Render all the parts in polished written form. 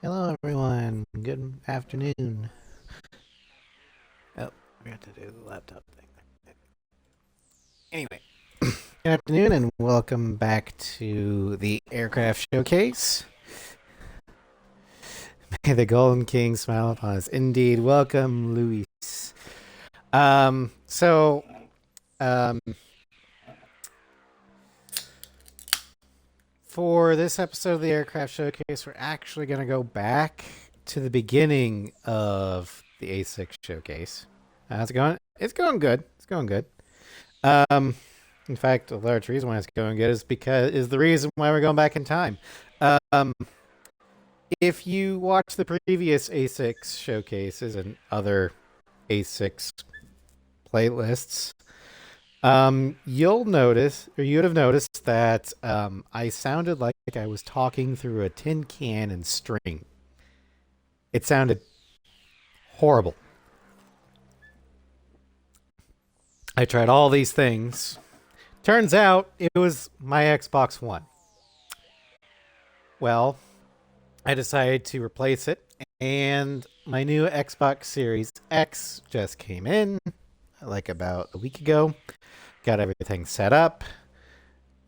Hello, everyone. Good afternoon. Oh, I forgot to do the laptop thing. Anyway, good afternoon, and welcome back to the aircraft showcase. May the Golden King smile upon us. Indeed, welcome, Luis. So, um, for this episode of the aircraft showcase, we're actually going to go back to the beginning of the A6 showcase. How's it going? It's going good. It's going good. In fact, a large reason why it's going good is the reason why we're going back in time. Um, if you watch the previous A6 showcases and other A6 playlists, you'll notice, or you'd have noticed that I sounded like I was talking through a tin can and string. It sounded horrible. I tried all these things. Turns out it was my Xbox One. Well, I decided to replace it, and my new Xbox Series X just came in like about a week ago. Got everything set up.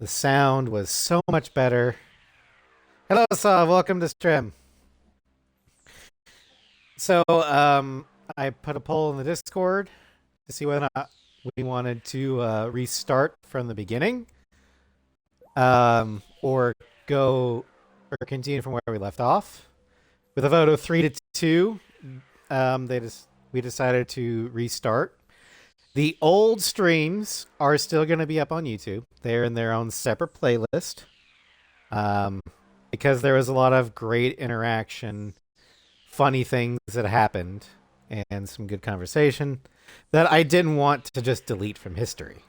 The sound was so much better. Hello, Saw. Welcome to stream. So, I put a poll in the Discord to see whether or not we wanted to restart from the beginning, or continue from where we left off. With a vote of 3-2, we decided to restart. The old streams are still going to be up on YouTube. They're in their own separate playlist, because there was a lot of great interaction, funny things that happened, and some good conversation that I didn't want to just delete from history.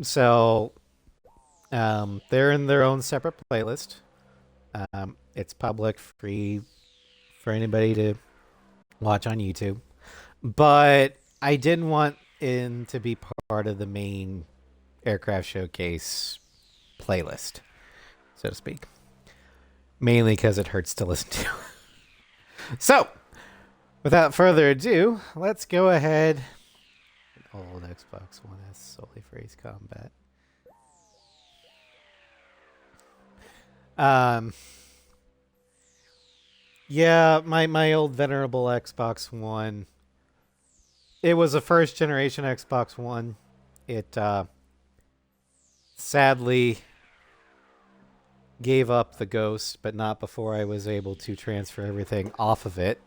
So they're in their own separate playlist. It's public, free for anybody to watch on YouTube. But I didn't want it to be part of the main aircraft showcase playlist, so to speak. Mainly because it hurts to listen to. So, without further ado, let's go ahead. Old Xbox One S solely for Ace Combat. Yeah, my old venerable Xbox One. It was a first generation Xbox One. It sadly gave up the ghost, but not before I was able to transfer everything off of it.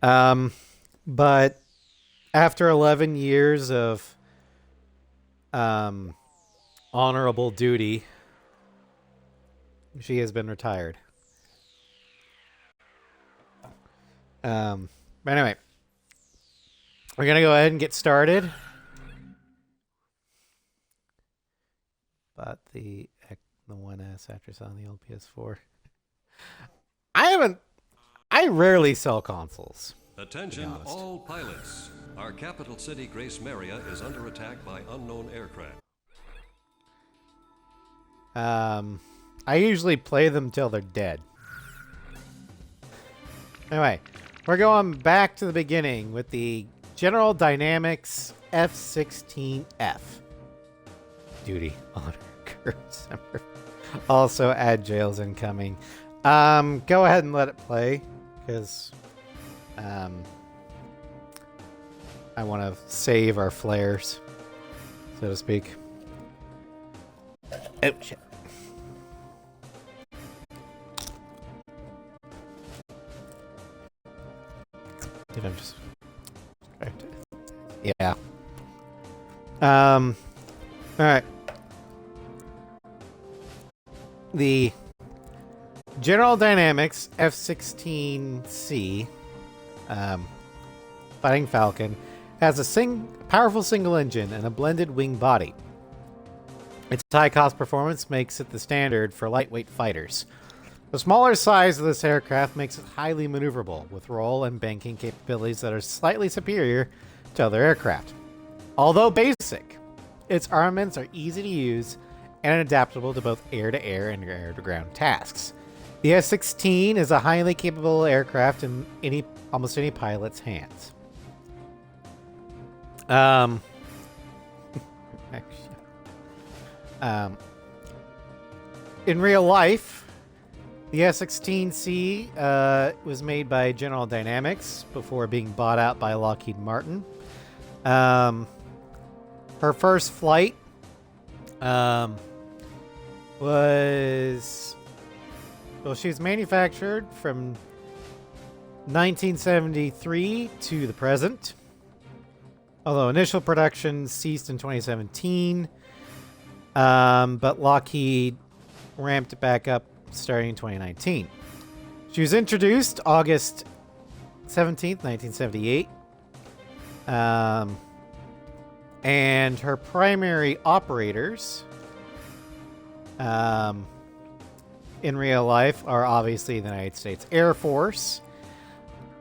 But after 11 years of honorable duty, she has been retired. But anyway, we're going to go ahead and get started. Bought the 1S after selling the old PS4. I rarely sell consoles. Attention all pilots. Our capital city, Grace Maria, is under attack by unknown aircraft. I usually play them till they're dead. Anyway, we're going back to the beginning with the General Dynamics F-16F. Duty, honor, courage. Also, add jails incoming. Go ahead and let it play, because I want to save our flares, so to speak. Oh, shit. Did I just... Yeah. Alright. The General Dynamics F-16C Fighting Falcon has a powerful single engine and a blended wing body. Its high-cost performance makes it the standard for lightweight fighters. The smaller size of this aircraft makes it highly maneuverable, with roll and banking capabilities that are slightly superior to other aircraft. Although basic, its armaments are easy to use and adaptable to both air-to-air and air-to-ground tasks. The F-16 is a highly capable aircraft in almost any pilot's hands. In real life, the F-16C was made by General Dynamics before being bought out by Lockheed Martin. Her first flight she was manufactured from 1973 to the present. Although initial production ceased in 2017, but Lockheed ramped it back up starting in 2019. She was introduced August 17th, 1978. And her primary operators in real life are obviously the United States Air Force,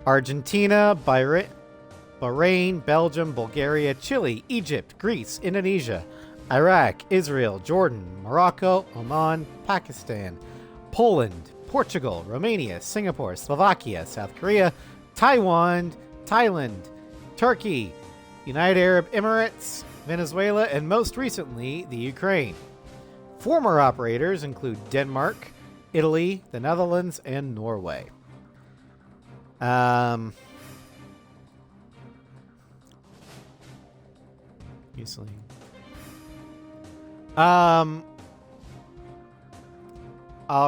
Argentina, Bahrain, Belgium, Bulgaria, Chile, Egypt, Greece, Indonesia, Iraq, Israel, Jordan, Morocco, Oman, Pakistan, Poland, Portugal, Romania, Singapore, Slovakia, South Korea, Taiwan, Thailand, Turkey, United Arab Emirates, Venezuela, and most recently, the Ukraine. Former operators include Denmark, Italy, the Netherlands, and Norway. Usually. I'll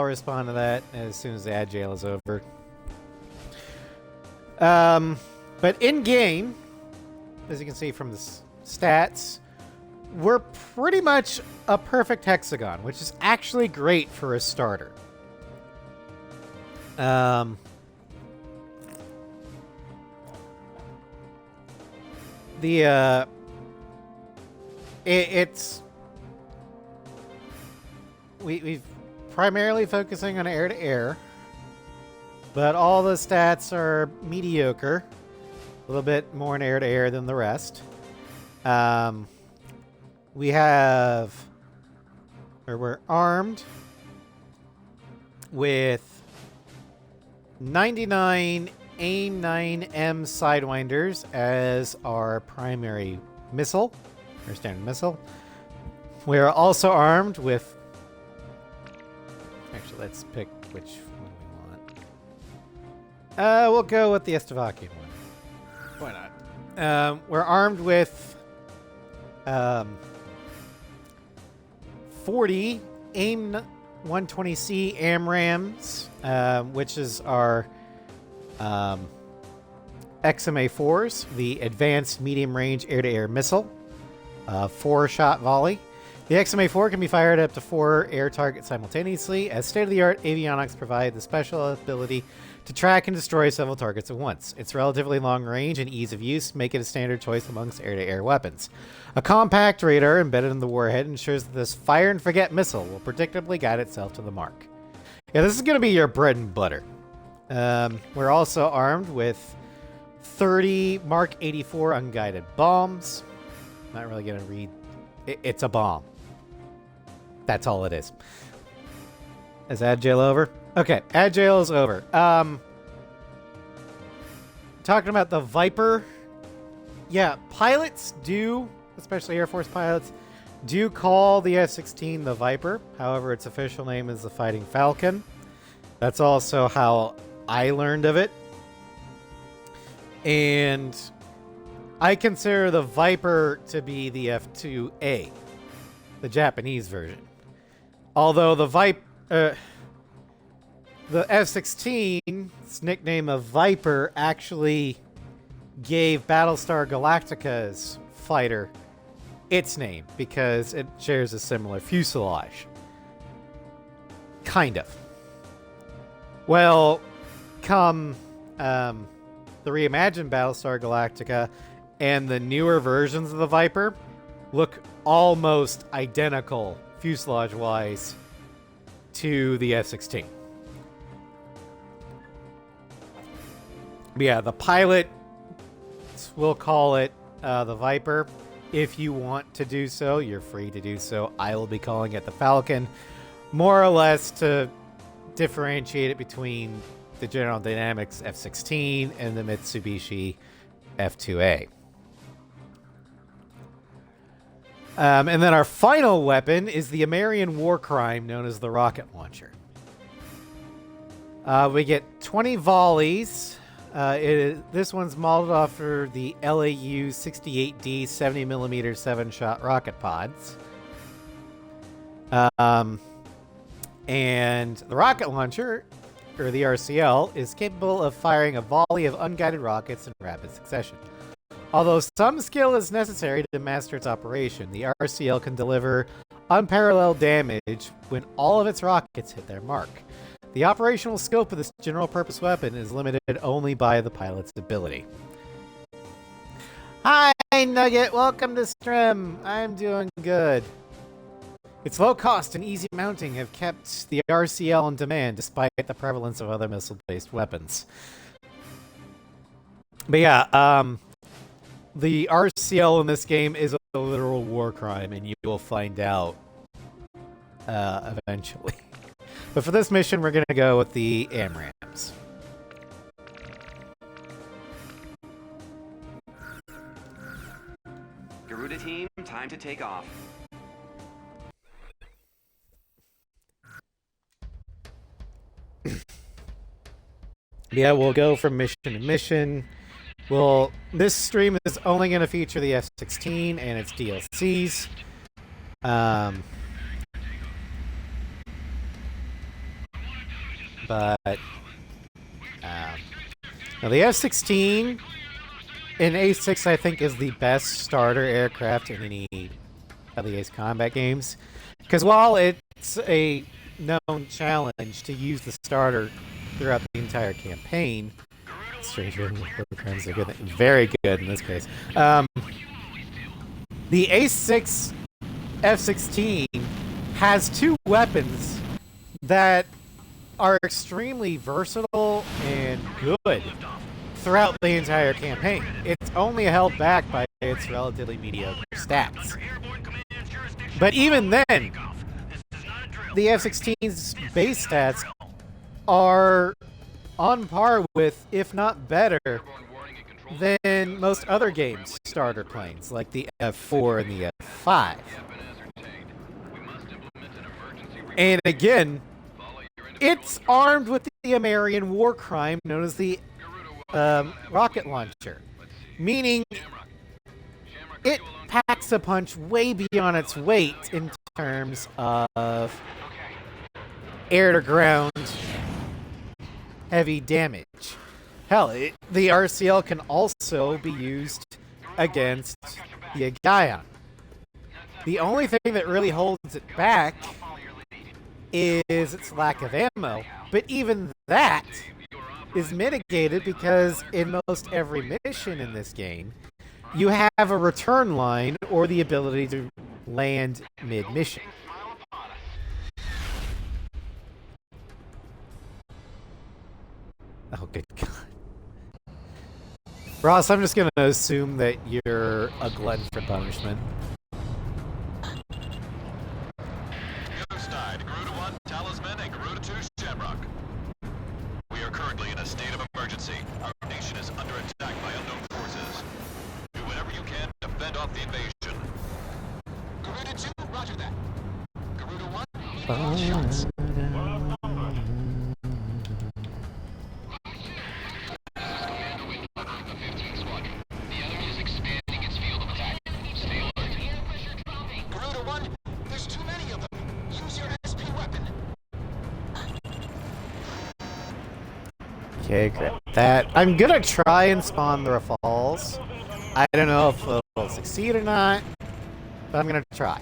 respond to that as soon as the ad jail is over. But in game, as you can see from the stats, we're pretty much a perfect hexagon, which is actually great for a starter. We've primarily focusing on air-to-air, but all the stats are mediocre. A little bit more in air-to-air than the rest. We're armed with 99 AIM-9M Sidewinders as our primary missile, or standard missile. We are also armed with... Actually, let's pick which one we want. We'll go with the Estevakian one. Why not? We're armed with 40 AIM-120C AMRAAMs, which is our XMA-4s, the Advanced Medium Range Air-to-Air Missile, 4-shot volley. The XMA-4 can be fired at up to 4 air targets simultaneously, as state-of-the-art avionics provide the special ability to track and destroy several targets at once. Its relatively long range and ease of use make it a standard choice amongst air-to-air weapons. A compact radar embedded in the warhead ensures that this fire-and-forget missile will predictably guide itself to the mark. Yeah, this is going to be your bread and butter. We're also armed with 30 Mark 84 unguided bombs. Not really going to read. It's a bomb. That's all it is. Is Agile over? Okay, Agile is over. Talking about the Viper. Yeah, pilots do, especially Air Force pilots, do call the F-16 the Viper. However, its official name is the Fighting Falcon. That's also how I learned of it. And I consider the Viper to be the F-2A, the Japanese version. Although the F-16's nickname of Viper actually gave Battlestar Galactica's fighter its name because it shares a similar fuselage. Kind of. Well, come the reimagined Battlestar Galactica and the newer versions of the Viper look almost identical fuselage-wise to the F-16. Yeah, the pilot will call it the Viper. If you want to do so, you're free to do so. I will be calling it the Falcon, more or less to differentiate it between the General Dynamics F-16 and the Mitsubishi F-2A. And then our final weapon is the American war crime known as the rocket launcher. We get 20 volleys. This one's modeled after the LAU 68D 70mm 7-shot rocket pods. And the rocket launcher, or the RCL, is capable of firing a volley of unguided rockets in rapid succession. Although some skill is necessary to master its operation, the RCL can deliver unparalleled damage when all of its rockets hit their mark. The operational scope of this general-purpose weapon is limited only by the pilot's ability. Hi, Nugget! Welcome to stream! I'm doing good. Its low cost and easy mounting have kept the RCL in demand despite the prevalence of other missile-based weapons. But yeah, the RCL in this game is a literal war crime, and you will find out eventually. But for this mission, we're going to go with the AMRAAMs. Garuda team, time to take off. Yeah, we'll go from mission to mission. Well, this stream is only going to feature the F-16 and its DLCs. Now the F-16 in A6, I think, is the best starter aircraft in any of the Ace Combat games. Because while it's a known challenge to use the starter throughout the entire campaign, programs are good, very good in this case. The A6 F-16 has two weapons that are extremely versatile and good throughout the entire campaign. It's only held back by its relatively mediocre stats. But even then, the F-16's base stats are on par with, if not better, than most other games' starter planes, like the F-4 and the F-5. And again, it's armed with the American war crime known as the rocket launcher, meaning it packs a punch way beyond its weight in terms of air-to-ground heavy damage. Hell, the RCL can also be used against the Gaian. The only thing that really holds it back is its lack of ammo, but even that is mitigated because in most every mission in this game, you have a return line or the ability to land mid-mission. Oh, good God. Ross, I'm just going to assume that you're a glutton for punishment. The other side, Garuda 1, Talisman, and Garuda 2, Shamrock. We are currently in a state of emergency. Our nation is under attack by unknown forces. Do whatever you can to fend off the invasion. Garuda 2, roger that. Garuda 1, all shots. Okay, great. That I'm gonna try and spawn the Rafales. I don't know if it'll succeed or not, but I'm gonna try.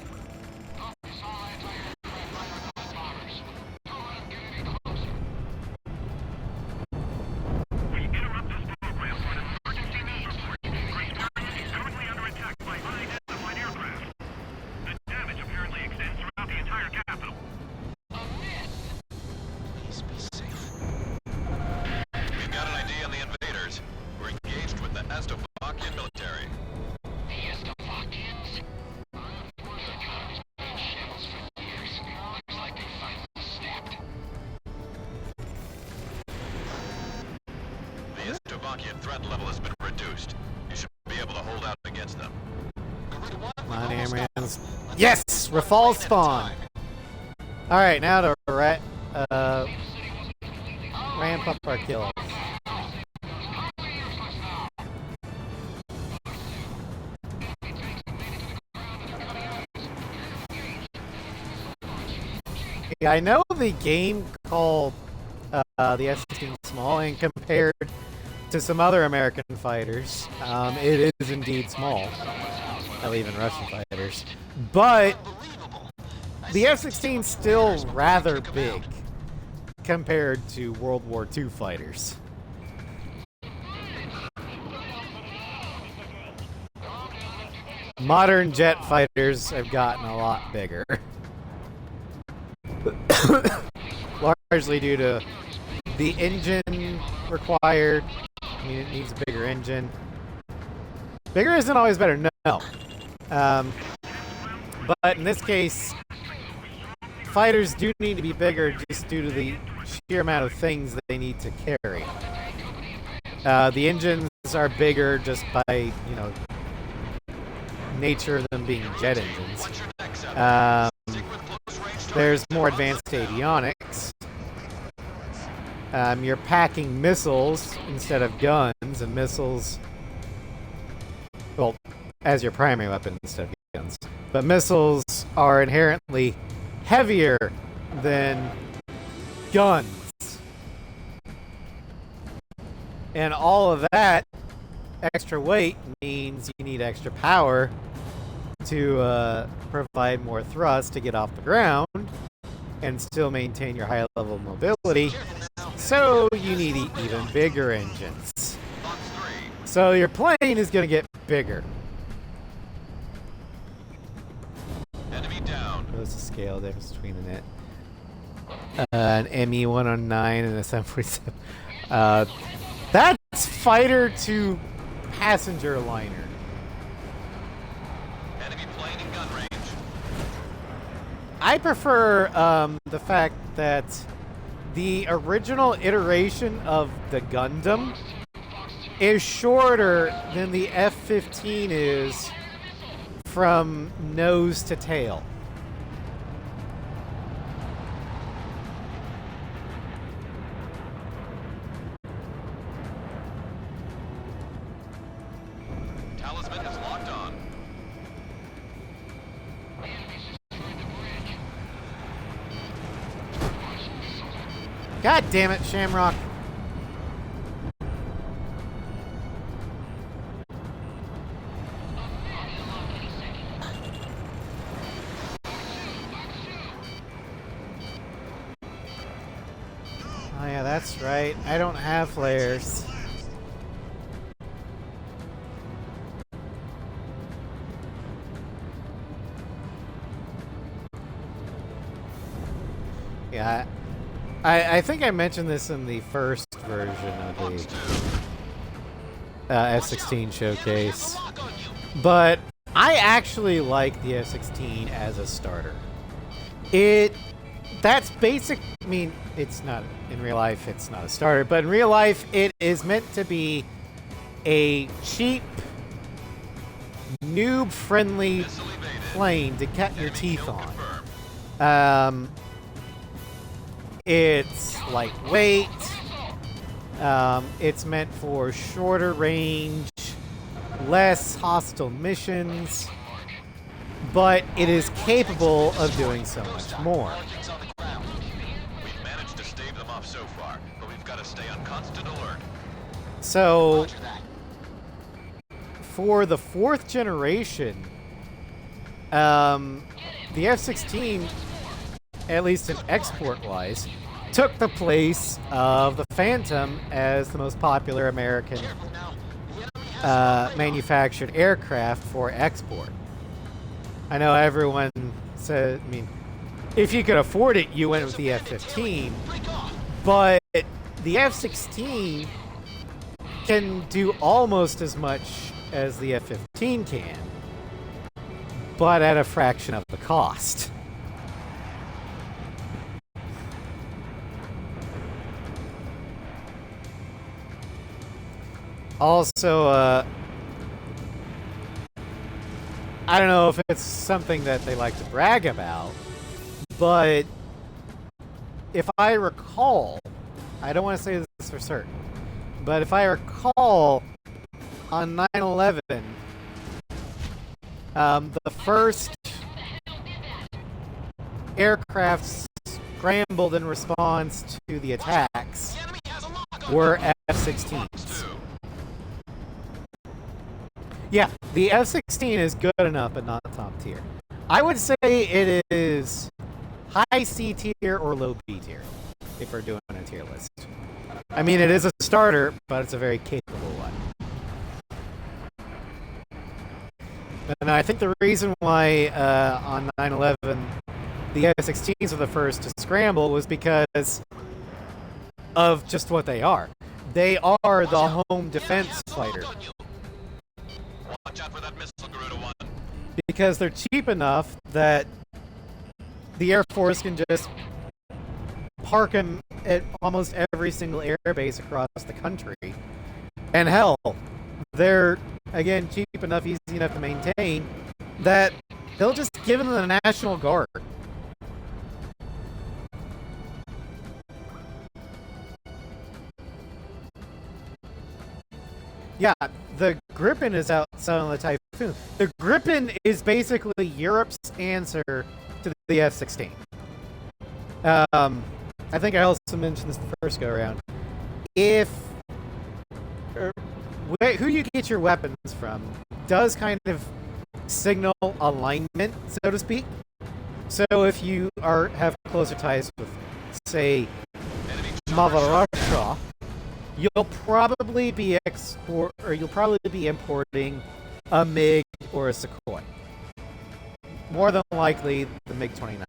Lockheed threat level has been reduced. You should be able to hold out against them. Come on, Amrans. Yes! Rafal spawn! Alright, now to ramp up our kills. Yeah, I know the game called the F-16 small, and compared to some other American fighters, it is indeed small. Hell, even Russian fighters. But the F-16 is still rather big compared to World War II fighters. Modern jet fighters have gotten a lot bigger. Largely due to the engine required. I mean, it needs a bigger engine. Bigger isn't always better, no. But in this case, fighters do need to be bigger just due to the sheer amount of things they need to carry. The engines are bigger just by, nature of them being jet engines. There's more advanced avionics. You're packing missiles instead of guns, and missiles, well, as your primary weapon instead of guns. But missiles are inherently heavier than guns. And all of that extra weight means you need extra power to provide more thrust to get off the ground and still maintain your high level of mobility. So you need even bigger engines. So your plane is going to get bigger. Enemy down. What's the scale difference between an ME-109 and a 747? That's fighter to passenger liner. Enemy plane in gun range. I prefer the fact that the original iteration of the Gundam is shorter than the F-15 is from nose to tail. Talisman is locked on. God damn it, Shamrock. Oh yeah, that's right. I don't have flares. Yeah, I think I mentioned this in the first version of the F-16 showcase, but I actually like the F-16 as a starter. That's basic. I mean, it's not in real life. It's not a starter, but in real life, it is meant to be a cheap, noob-friendly plane to cut your teeth on. It's lightweight. It's meant for shorter range, less hostile missions, but it is capable of doing so much more. We've managed to stave them off so far, but we've got to stay on constant alert. So, for the 4th generation, the F-16, at least in export-wise, took the place of the Phantom as the most popular American manufactured aircraft for export. I know everyone said, I mean, if you could afford it, you went with the F-15, but the F-16 can do almost as much as the F-15 can, but at a fraction of the cost. Also, I don't know if it's something that they like to brag about, but if I recall, I don't want to say this for certain, but if I recall, on 9/11, the first aircraft scrambled in response to the attacks were F-16s. Yeah, the F-16 is good enough, but not top tier. I would say it is high C tier or low B tier, if we're doing a tier list. I mean, it is a starter, but it's a very capable one. And I think the reason why on 9/11 the F-16s were the first to scramble was because of just what they are. They are the home defense fighter. Watch out for that missile, Garuda 1. Because they're cheap enough that the Air Force can just park them at almost every single air base across the country. And hell, they're, again, cheap enough, easy enough to maintain, that they'll just give them the National Guard. Yeah, the Gripen is outside on the Typhoon. The Gripen is basically Europe's answer to the F-16. I think I also mentioned this the first go around. Who you get your weapons from does kind of signal alignment, so to speak. So if you have closer ties with, say, Mother Russia, you'll probably be importing a MiG or a Sukhoi. More than likely, the MiG-29.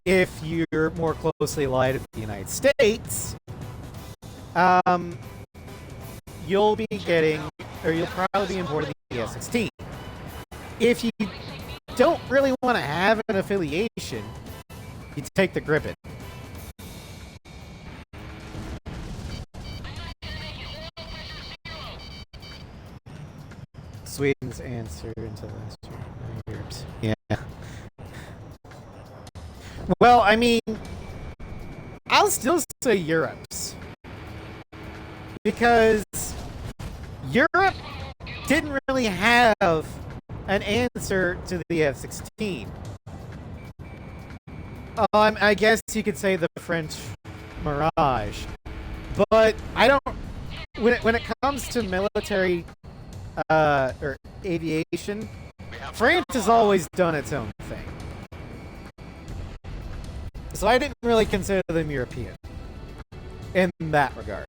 If you're more closely allied with the United States, you'll probably be importing the F-16. If you don't really want to have an affiliation, you take the Gripen. Sweden's answer until last year. Europe's. Yeah. Well, I mean, I'll still say Europe's. Because Europe didn't really have an answer to the F-16. I guess you could say the French Mirage. But I don't... When it comes to military or aviation, France has always done its own thing. So I didn't really consider them European in that regard.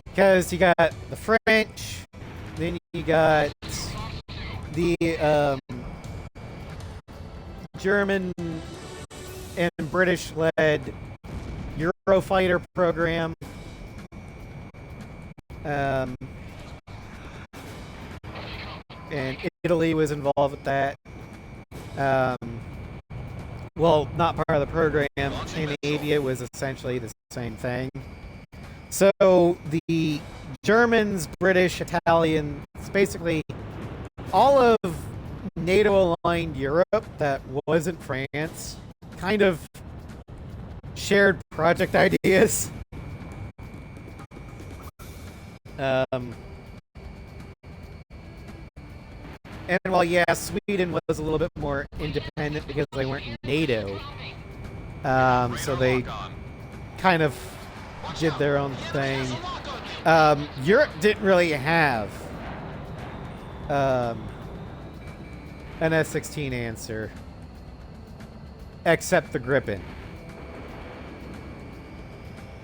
Because you got the French, then you got the German and British-led Eurofighter program. And Italy was involved with that. Well, not part of the program. Scandinavia was essentially the same thing. So the Germans, British, Italians, basically all of NATO-aligned Europe that wasn't France, kind of shared project ideas. And while, yeah, Sweden was a little bit more independent because they weren't in NATO, so they kind of did their own thing. Europe didn't really have an S-16 answer, except the Gripen.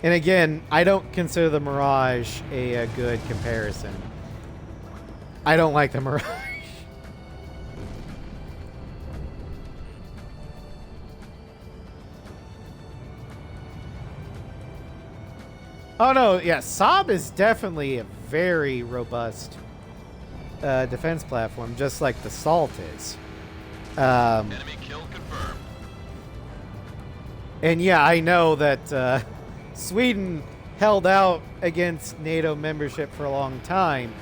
And again, I don't consider the Mirage a good comparison. I don't like the Mirage. Oh no, yeah, Saab is definitely a very robust defense platform, just like the Salt is. Enemy kill confirmed. And yeah, I know that Sweden held out against NATO membership for a long time.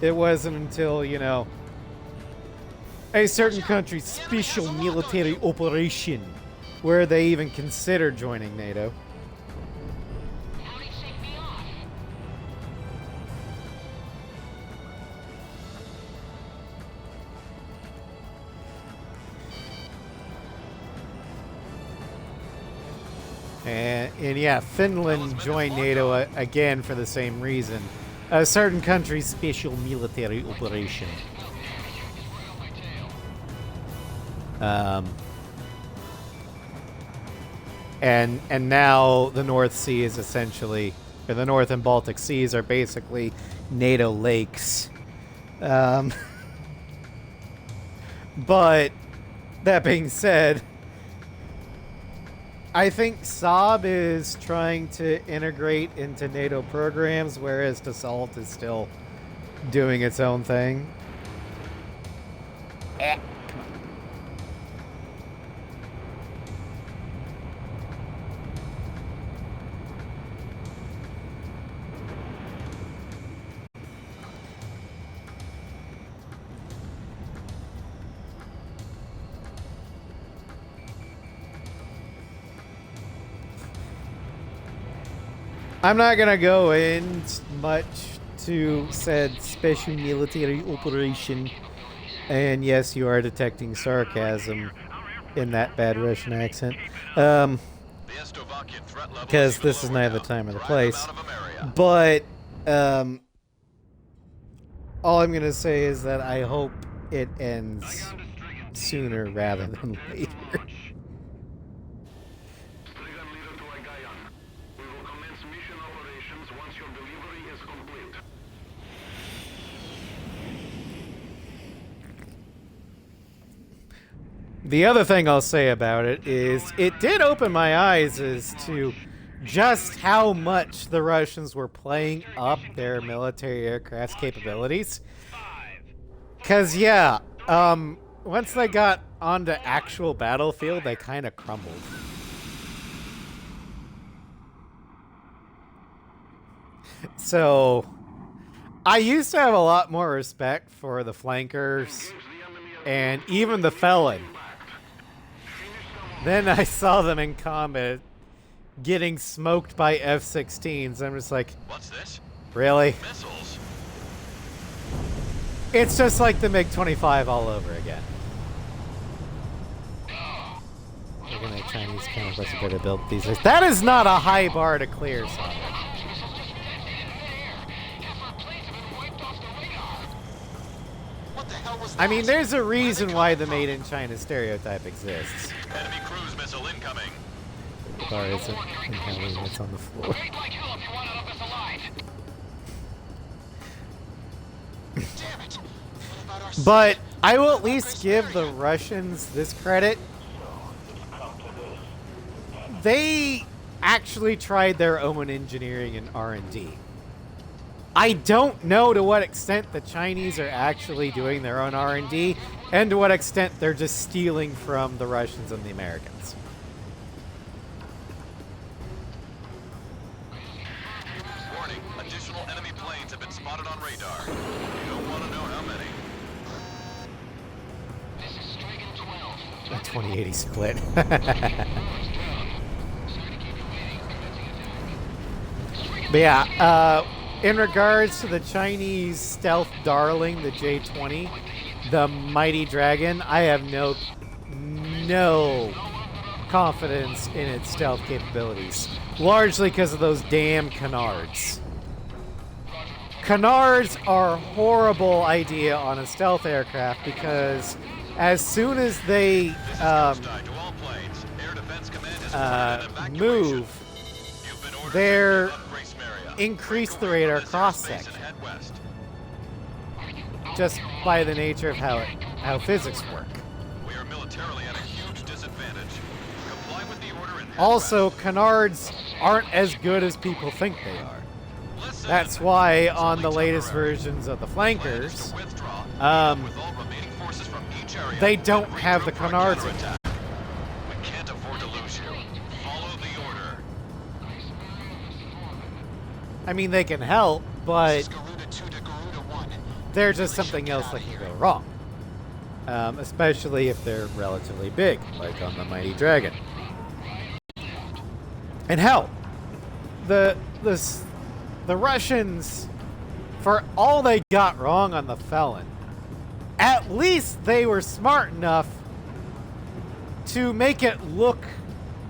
It wasn't until, you know, a certain country's special military operation where they even considered joining NATO. And yeah, Finland joined NATO again for the same reason. A certain country's special military operation. And now the North Sea is essentially, or the North and Baltic Seas are basically NATO lakes. But that being said, I think Saab is trying to integrate into NATO programs, whereas Dassault is still doing its own thing. I'm not gonna go in much to said special military operation, and yes, you are detecting sarcasm in that bad Russian accent, because this is neither the time or the place. But all I'm gonna say is that I hope it ends sooner rather than later. The other thing I'll say about it is it did open my eyes as to just how much the Russians were playing up their military aircraft capabilities. Because, yeah, once they got onto actual battlefield, they kind of crumbled. So, I used to have a lot more respect for the flankers and even the Felon. Then I saw them in combat getting smoked by F-16s. I'm just like, what's this? Really? Missiles. It's just like the MiG-25 all over again. Look at the Chinese cameras are better built these days. That is not a high bar to clear, son. I mean, there's a reason why the made in China stereotype exists. Enemy cruise missile incoming. Or is it? It's on the floor. But I will at least give the Russians this credit. They actually tried their own engineering and R&D. I don't know to what extent the Chinese are actually doing their own R&D, and to what extent they're just stealing from the Russians and the Americans. Warning, additional enemy planes have been spotted on radar. You don't want to know how many. A 2080 split. But yeah, in regards to the Chinese stealth darling, the J-20, the Mighty Dragon, I have no confidence in its stealth capabilities. Largely because of those damn canards. Canards are a horrible idea on a stealth aircraft because as soon as they move, they're increase the radar cross-section. Just by the nature of how physics work. We are militarily at a huge disadvantage. Comply with the order and Also, canards aren't as good as people think they are. Listen, That's why it's on the only latest temporary. versions of the Plan is flankers, to withdraw, with all remaining forces from each area they don't and have the regroup for a canards in. counterattack. We can't afford to lose you. Follow the order. I mean, they can help, but Garuda 2 to Garuda 1. they're just something else that can go wrong. Especially if they're relatively big, like on the Mighty Dragon. And hell, the Russians, for all they got wrong on the Felon, at least they were smart enough to make it look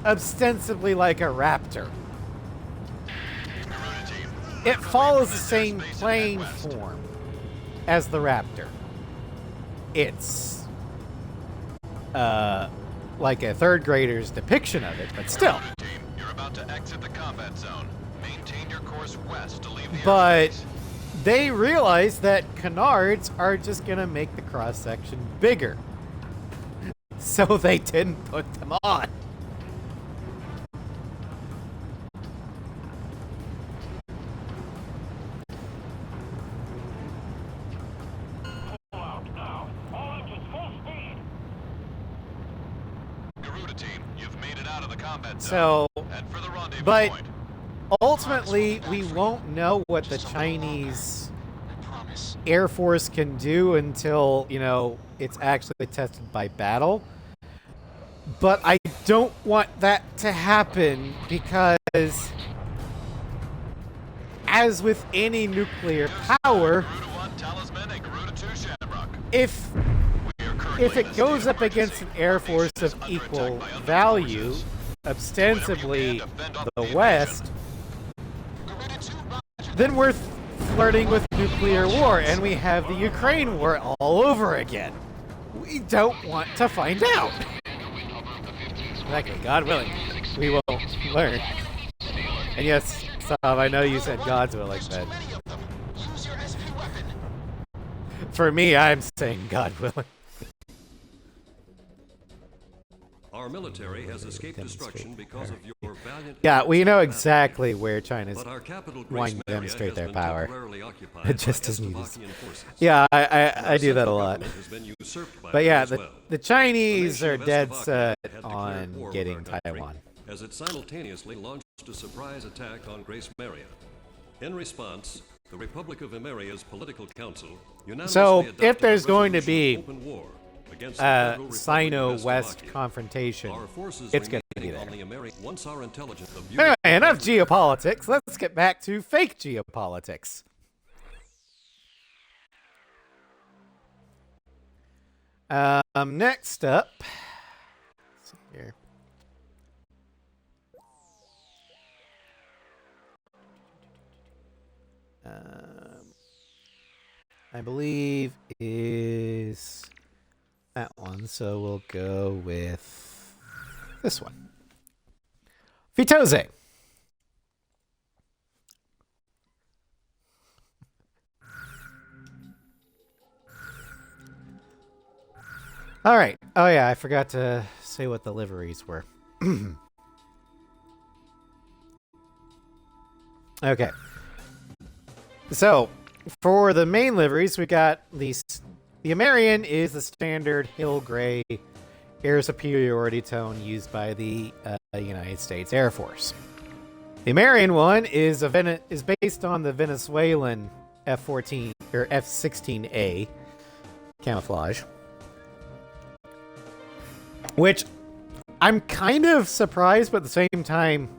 ostensibly like a Raptor. Garuda team. It follows the same plane form as the Raptor. It's like a third grader's depiction of it, but still. Garuda team, you're about to exit the combat zone. Maintain your course west to leave the But airspace. they realize that canards are just gonna make the cross section bigger. So they didn't put them on. Garuda team, you've made it out of the combat So, zone. Head for the rendezvous but point. ultimately, we won't know what the Chinese Air Force can do until, it's actually tested by battle. But I don't want that to happen because, as with any nuclear power, Garuda 1 Talisman and Garuda 2 Shamrock. if We are currently if in a it state goes of up against an emergency. Air Our Force nation is of under equal attack by unknown value, forces. ostensibly Defend off the the West, Garuda 2 Roger. then we're flirting with nuclear war, and we have the Ukraine war all over again. We don't want to find out. Exactly, God willing, we will learn. And yes, Sav, I know you said God's willing, but Many of them. Use your SP weapon. for me, I'm saying God willing. Our military has escaped destruction because of your valiant Yeah, we efforts know and exactly where China's But our capital, wanting to Grace Maria, demonstrate has their been power. temporarily occupied Just by as needed. Slovakian forces. Yeah, I Our do that a central lot. government has been usurped by But them yeah, as well. the Chinese The are nation of dead Slovakia set had declared on war with getting our country Taiwan. as it simultaneously launched a surprise attack on Grace Maria. In response, the Republic of Imeria's political council unanimously So, adopted if there's a going to resolution be of open war against the Federal Republic of Sino-West Slovakia. confrontation, Our forces it's going to be remaining there. on the once our intelligence of Anyway, enough geopolitics. Let's get back to fake geopolitics. Next up, let's see here. I believe is that one, so we'll go with this one. Fitose. All right. Oh yeah, I forgot to say what the liveries were. Okay. So, for the main liveries, we got the American is the standard hill gray air superiority tone used by the United States Air Force. The American one is based on the Venezuelan F-14 or F-16A camouflage, which I'm kind of surprised, but at the same time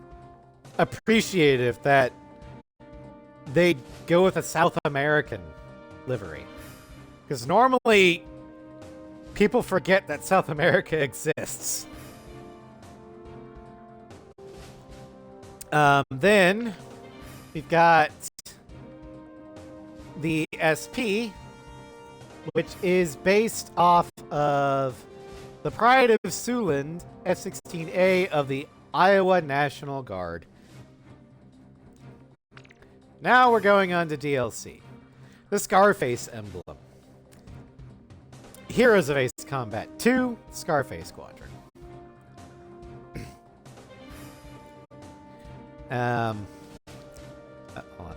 appreciative that they go with a South American livery. Because normally people forget that South America exists. Then we've got the SP, which is based off of the Pride of Siouxland F-16A of the Iowa National Guard. Now we're going on to DLC. The Scarface emblem. Heroes of Ace Combat 2, Scarface Squadron. Hold on.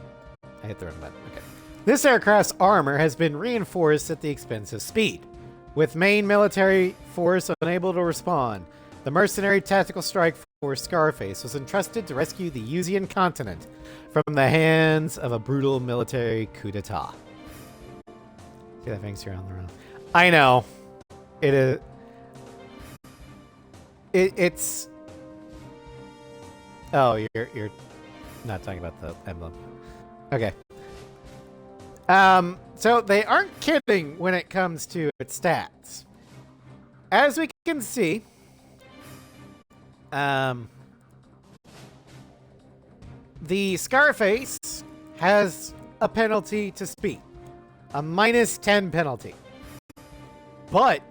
I hit the wrong button. Okay. This aircraft's armor has been reinforced at the expense of speed. With main military force unable to respond, the mercenary tactical strike force Scarface was entrusted to rescue the Yuzian continent from the hands of a brutal military coup d'etat. See that thanks you're on the run. I know. It is. It's. Oh, you're not talking about the emblem. Okay. So they aren't kidding when it comes to its stats. As we can see, the Scarface has a penalty to speed, a -10 penalty. But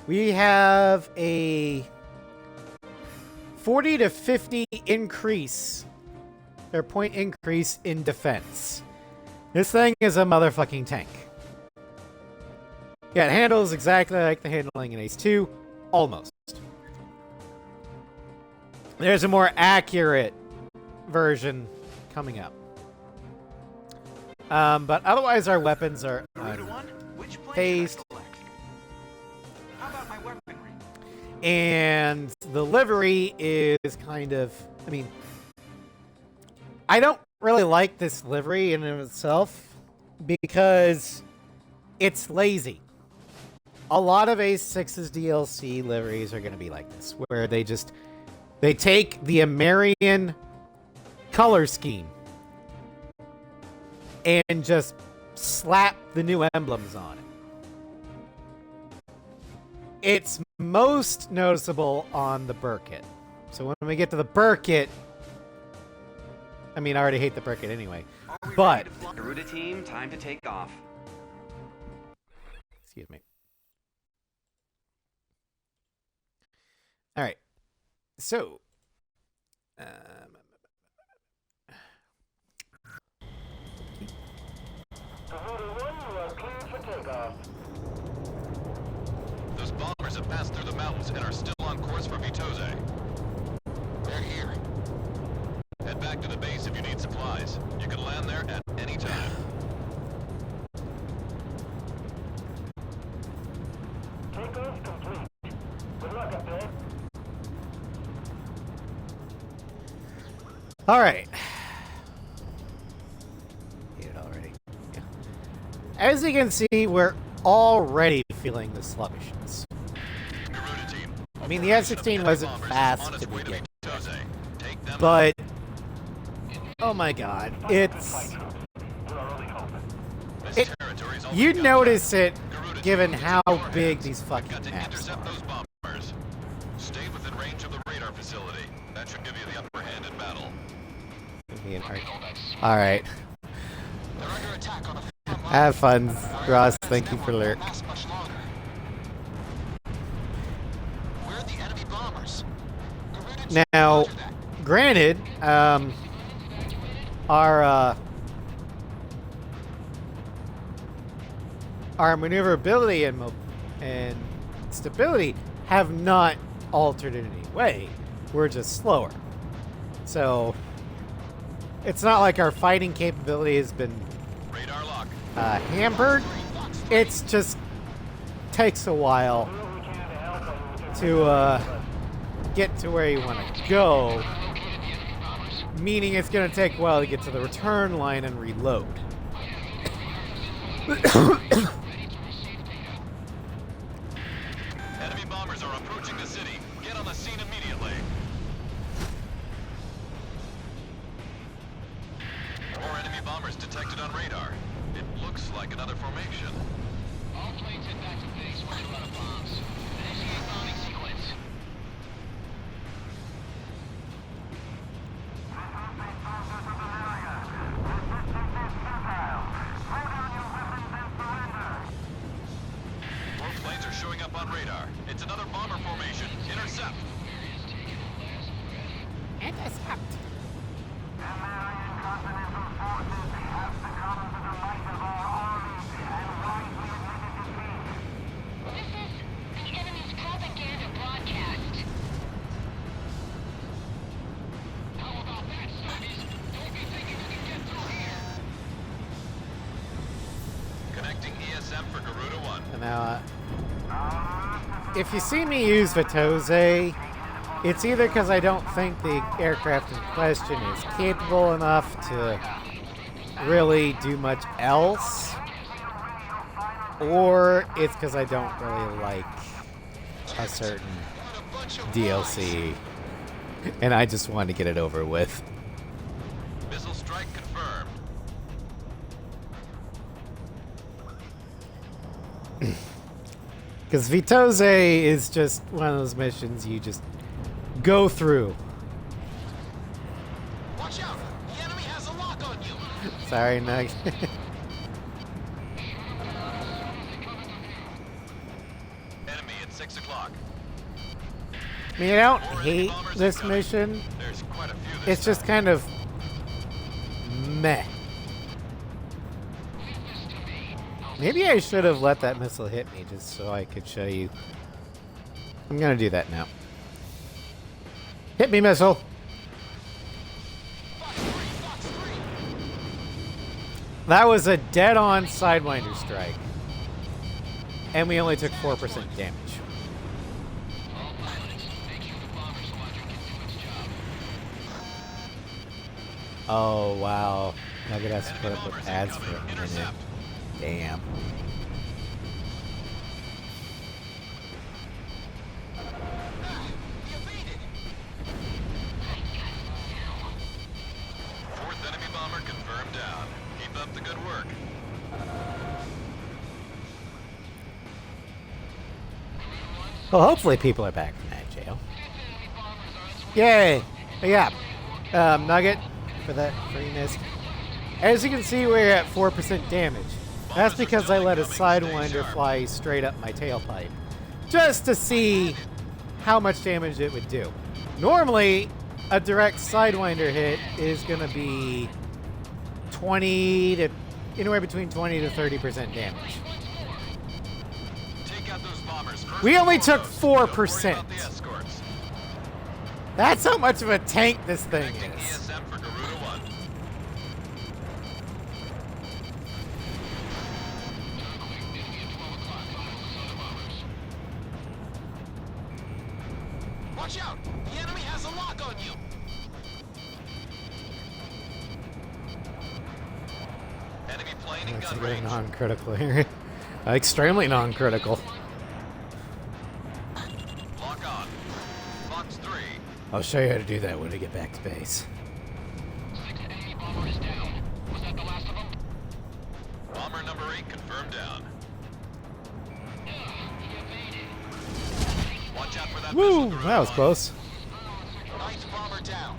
we have a 40 to 50 increase, or point increase in defense. This thing is a motherfucking tank. Yeah, it handles exactly like the handling in Ace 2, almost. There's a more accurate version coming up. But otherwise our weapons are phased. How about my weaponry? And the livery is kind of, I mean, I don't really like this livery in and of itself because it's lazy. A lot of Ace 6's DLC liveries are going to be like this, where they take the American color scheme and just slap the new emblems on it. It's most noticeable on the Burkett. So when we get to the Burkett, I mean, I already hate the Burkett anyway, but... Garuda team, time to take off. Excuse me. All right. So... Those bombers have passed through the mountains and are still on course for Vitose. They're here. Head back to the base if you need supplies. You can land there at any time. Takeoff complete. Good luck up there. All right. Hate it already. Yeah. As you can see, we're already feeling the sluggishness. Garuda team. I mean, the F-16 wasn't fast to way to begin, Vitose. Take them but oh my god, it's This territory's all you'd we got. notice it Garuda given team, how it's in your big hands. these We've fucking got to maps intercept are. those bombers. Stay within range of the radar facility. That should give you the upper hand in battle. All right. They're under attack on the front line. Have fun, Ross. Thank you for alert. Last much longer. Where are the enemy bombers? Garuda team, Now, roger that. granted, our maneuverability and stability have not altered in any way. We're just slower. So it's not like our fighting capability has been Radar lock. hampered. It's just takes a while to get to where you want to go. Meaning it's going to take a while to get to the return line and reload. Enemy bombers are approaching the city. Get on the scene immediately. More enemy bombers detected on radar. It looks like another formation. All planes head back to base where a lot of bombs. Initiate bombing sequence. More planes are showing up on radar. It's another bomber formation. Intercept. This is the Now, if you see me use Vitose, it's either because I don't think the aircraft in question is capable enough to really do much else, or it's because I don't really like a certain DLC, and I just want to get it over with. Missile strike confirmed. Because Vitose is just one of those missions you just go through. Watch out! The enemy has a lock on you! Sorry, Nug. Enemy at 6 o'clock. I mean, I don't hate this mission. There's quite a few this It's just kind of meh. Maybe I should have let that missile hit me just so I could show you. I'm gonna do that now. Hit me, missile. That was a dead-on Sidewinder strike. And we only took 4% damage. Oh, wow. Nugget has to put up with ads for a minute. Damn. Fourth enemy bomber confirmed down. Keep up the good work. Well, hopefully people are back from that jail. Yay! Yeah. Nugget, for that freeness. As you can see, we're at 4% damage. That's because I let a Sidewinder fly straight up my tailpipe. Just to see how much damage it would do. Normally, a direct Sidewinder hit is going to be 20 to anywhere between 20 to 30% damage. Take out those bombers first. We only took Don't 4%. worry about the escorts. That's how much of a tank this thing Connecting is. ESM for Garuda 1. Watch out! The enemy has a lock on you! Enemy plane in Let's gun get a range. non-critical here. Extremely non-critical. Lock on. Fox 3. I'll show you how to do that when we get back to base. 6th enemy bomber is down. Was that the last of them? Bomber number 8 confirmed down. Watch out for that Woo! missile, Garuda That was 1. close. Ninth bomber down.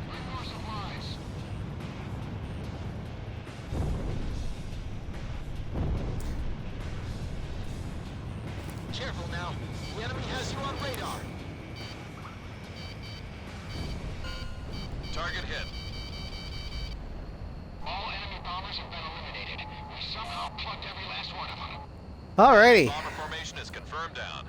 Careful now. The enemy has you on radar. Target hit. All enemy bombers have been eliminated. We somehow plucked every last one of them. Alrighty. Bomber formation is confirmed down.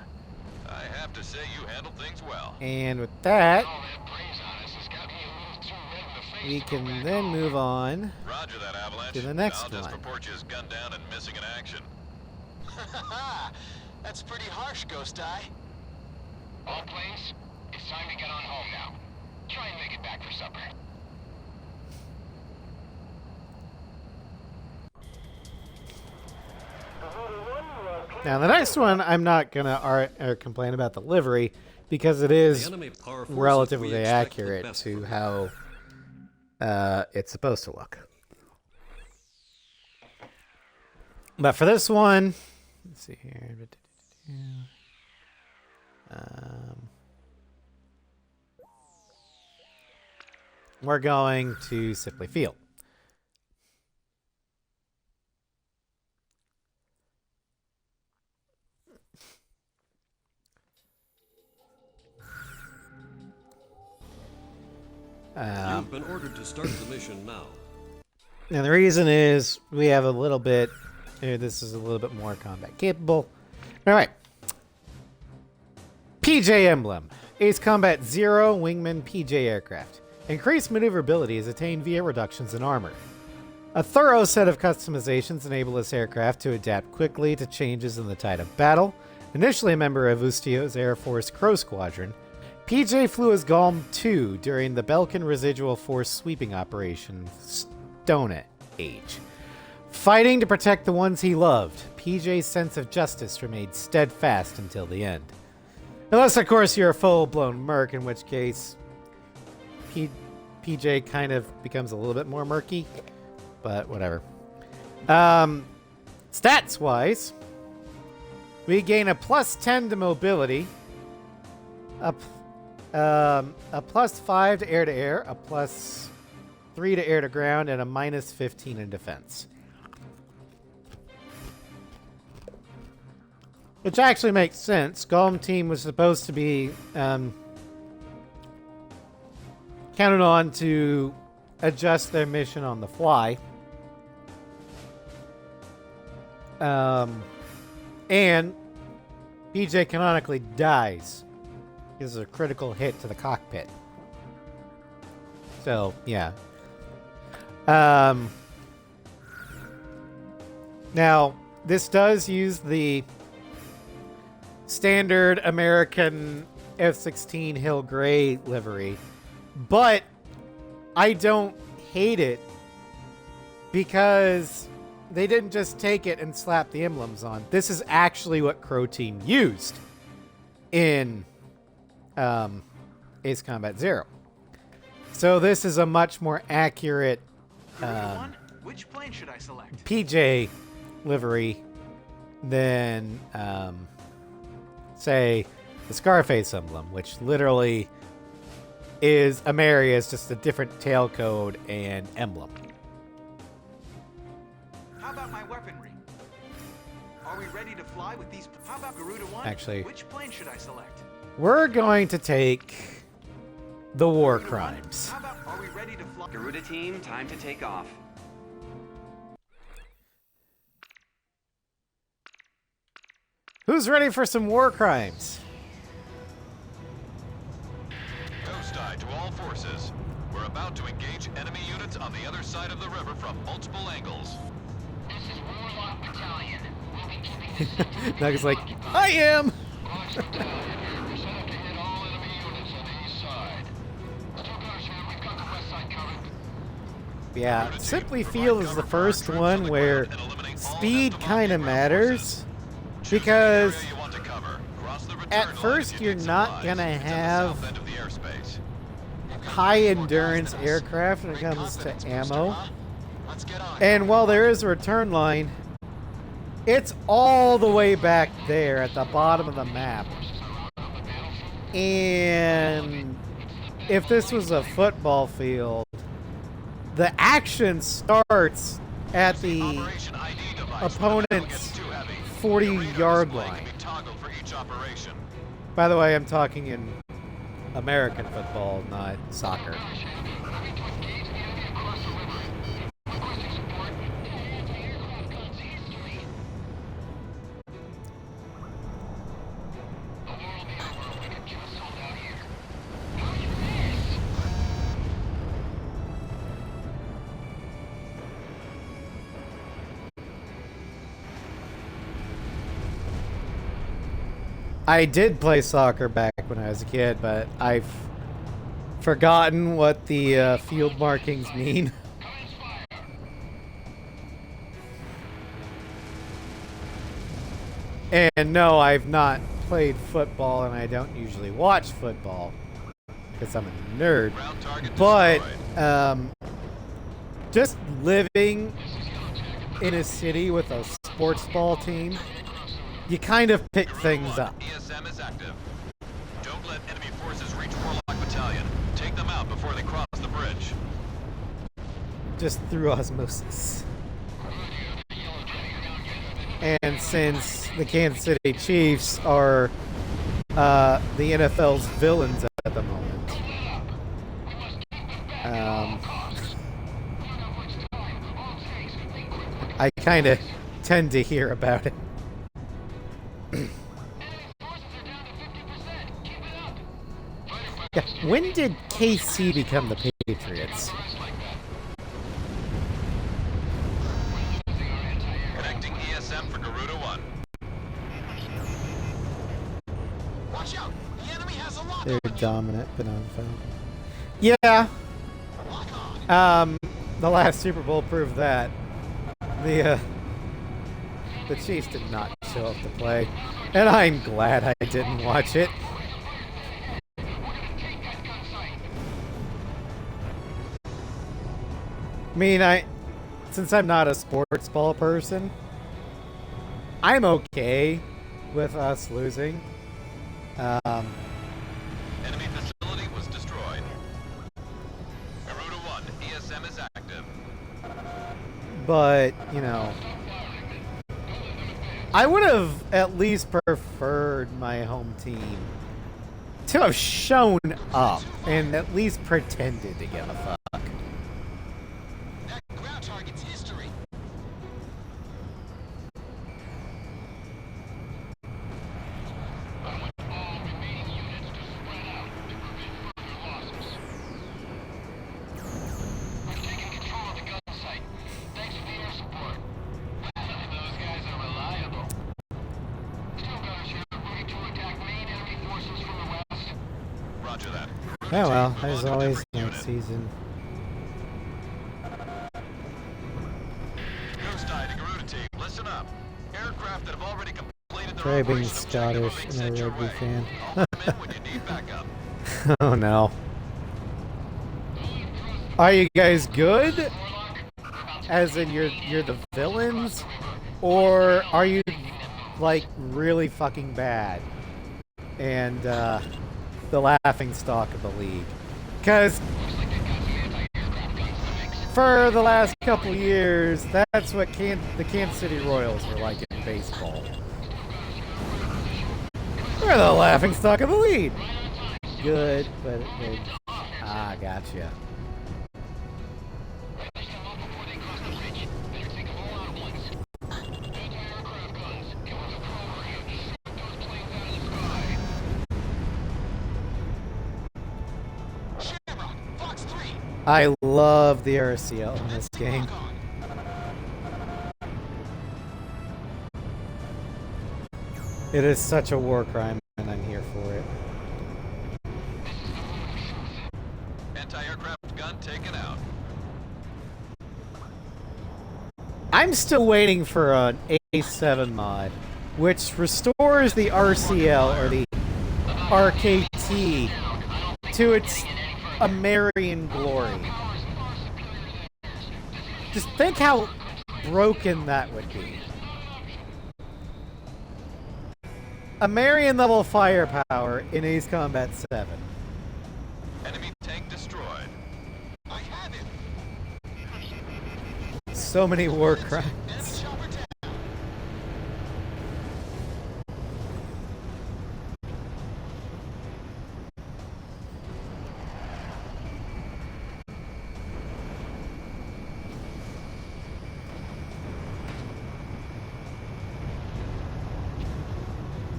I have to say you handled things well. And with that, All that praise on us has got me a little too red in the face we to go can back then home. move on. Roger that, Avalanche. To the next I'll just one. report you as gunned down and missing in action. That's pretty harsh, Ghost Eye. All planes, it's time to get on home now. Try and make it back for supper. Now, the next one, I'm not going to complain about the livery because it The is enemy power forces, relatively we expect the accurate best to from how it's supposed to look. But for this one, let's see here. We're going to Sipley Field. You've been ordered to start the mission now. And the reason is we have a little bit, this is a little bit more combat capable. All right. PJ emblem. Ace Combat 0 Wingman PJ aircraft. Increased maneuverability is attained via reductions in armor. A thorough set of customizations enable this aircraft to adapt quickly to changes in the tide of battle. Initially a member of Ustio's Air Force Crow Squadron, PJ flew as Golem 2 during the Belkin Residual Force sweeping operation Stone Age. Fighting to protect the ones he loved, PJ's sense of justice remained steadfast until the end. Unless, of course, you're a full-blown merc, in which case PJ kind of becomes a little bit more murky, but whatever. Stats-wise, we gain a +10 to mobility, a +5 to air-to-air, a +3 to air-to-ground, and a -15 in defense. Which actually makes sense. Golem Team was supposed to be counted on to adjust their mission on the fly. And PJ canonically dies. This is a critical hit to the cockpit. So, yeah. Now, this does use the standard American F-16 Hill Gray livery, but I don't hate it because they didn't just take it and slap the emblems on. This is actually what Crow Team used in Ace Combat Zero. So this is a much more accurate Which plane should I select? PJ livery than say the Scarface emblem, which literally is Ameria's, just a different tail code and emblem. How about my weaponry? Are we ready to fly with these? How about Garuda 1? Actually, which plane should I select? we're going to take the war crimes. How about, are we ready to fly? Garuda team, time to take off. Who's ready for some war crimes? Ghost Eye to all forces. We're about to engage enemy units on the other side of the river from multiple angles. This is Warlock Battalion. We'll be keeping this sector Nugget's like, I am! Relax Battalion here. We're set up to hit all enemy units on the east side. Still gunners here. We've got the west side covered. Yeah, Simply Field is the first one where speed kind of matters, because at first you're not going to have high endurance aircraft when it comes to ammo. And while there is a return line, it's all the way back there at the bottom of the map. And if this was a football field, the action starts at the opponent's 40-yard line. By the way, I'm talking in American football, not soccer. I did play soccer back when I was a kid, but I've forgotten what the field markings mean. And no, I've not played football, and I don't usually watch football because I'm a nerd. But just living in a city with a sports ball team, you kind of pick things up. ESM is active. Don't let enemy forces reach Warlock Battalion. Take them out before they cross the bridge. Just through osmosis. And since the Kansas City Chiefs are the NFL's villains at the moment, I kind of tend to hear about it. Yeah, when did KC become the Patriots? attempt for Garuda 1. Watch out! The enemy has a lock They're on you! dominant, but on Falcon. Yeah. Lock on! The last Super Bowl proved that. The Chiefs did not show up to play, and I'm glad I didn't watch it. I mean, since I'm not a sports ball person, I'm okay with us losing. Enemy facility was destroyed. Garuda 1, ESM is active. But, you know, I would have at least preferred my home team to have shown up and at least pretended to give a fuck. That ground target's history. All remaining units to spread out to prevent further losses. We've taken control of the gun site. Thanks for the air support. Those guys are reliable. Still gunners here, ready to attack main enemy forces from the west. Roger that. Oh well, Garuda as team, always, different unit. next season. Ghost Eye to Garuda team, listen up. Aircraft that have already completed their Try being operation of Jacob Scottish being and sent a your rugby way. fan. Call them in when you need backup. Oh no. Are you guys good? As in you're the villains? Or are you like really fucking bad? And the laughing stock of the league? Because for the last couple years, that's what the Kansas City Royals were like in baseball. We're the laughing stock of the league. Good, but gotcha. Shamrock, Fox 3. I love the RCL in this game. Lock on. It is such a war crime, and I'm here for it. Anti-aircraft gun taken out. I'm still waiting for an A7 mod, which restores the RCL or the RKT to its American glory. Just think how broken that would be. American level firepower in Ace Combat 7. Enemy tank destroyed. I have it. So many war crimes. Enemy chopper down.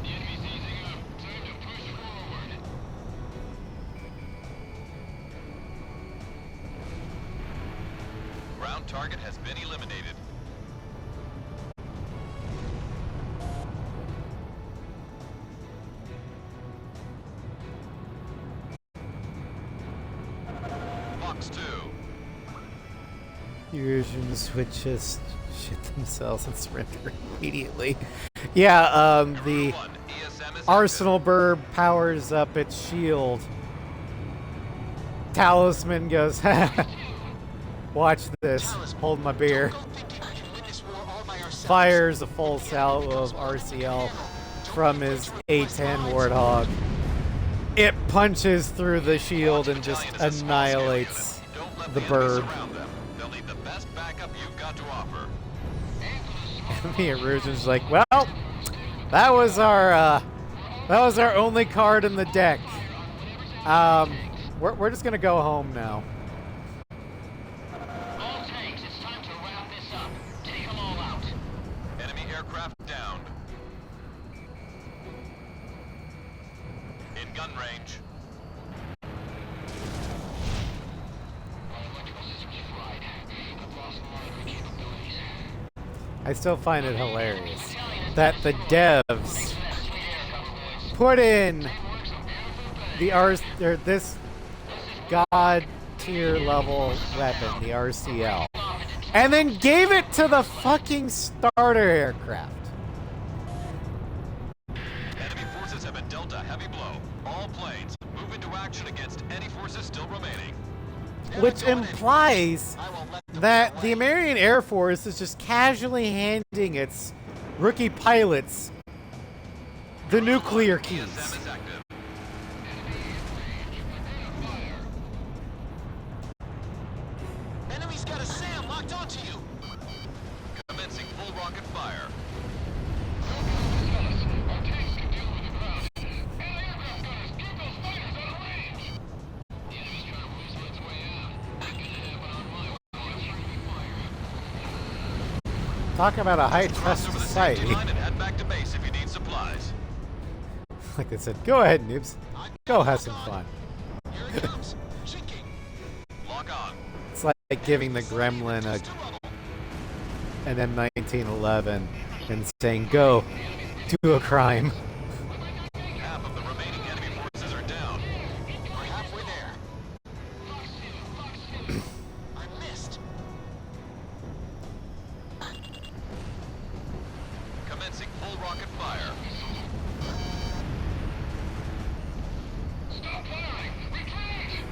The enemy's easing up. Time to push forward. Ground target has been eliminated. Fox 2. Fusions would just shit themselves and surrender immediately. Yeah, the Garuda 1, ESM is Arsenal Burr powers up its shield. Talisman goes, watch this, hold my beer. Don't go thinking we can win this war all by ourselves. Fires a full salvo of RCL from his A10 Warthog. It punches through the shield and just Battalion is a small-scale annihilates unit. Don't let the the enemy bird. surround them. They'll need the best backup you've got to offer. The erosion's like, well, that was our only card in the deck. We're just gonna go home now. All tanks, it's time to wrap this up. Take them all out. Enemy aircraft downed. In gun range. Electrical systems fried. I've lost monitoring capabilities. I still find it hilarious that the devs put in the this god tier level weapon, the RCL, and then gave it to the fucking starter aircraft. Enemy forces have been dealt a heavy blow. All planes, move into action against any forces still remaining. Which implies that the American Air Force is just casually handing its rookie pilots the nuclear keys. ESM is active. Enemy's got a SAM locked onto you. Commencing full rocket fire. Talk about a high trust Cross over the society. safety line and head back to base if you need supplies. Like they said, go ahead, noobs. Go have some fun. Here it comes. Sinking. Lock on. It's like giving the gremlin an M1911 and saying, go do a crime. Half of the remaining enemy forces are down. We're halfway there. I missed. Commencing full rocket fire. Stop firing! Retreat!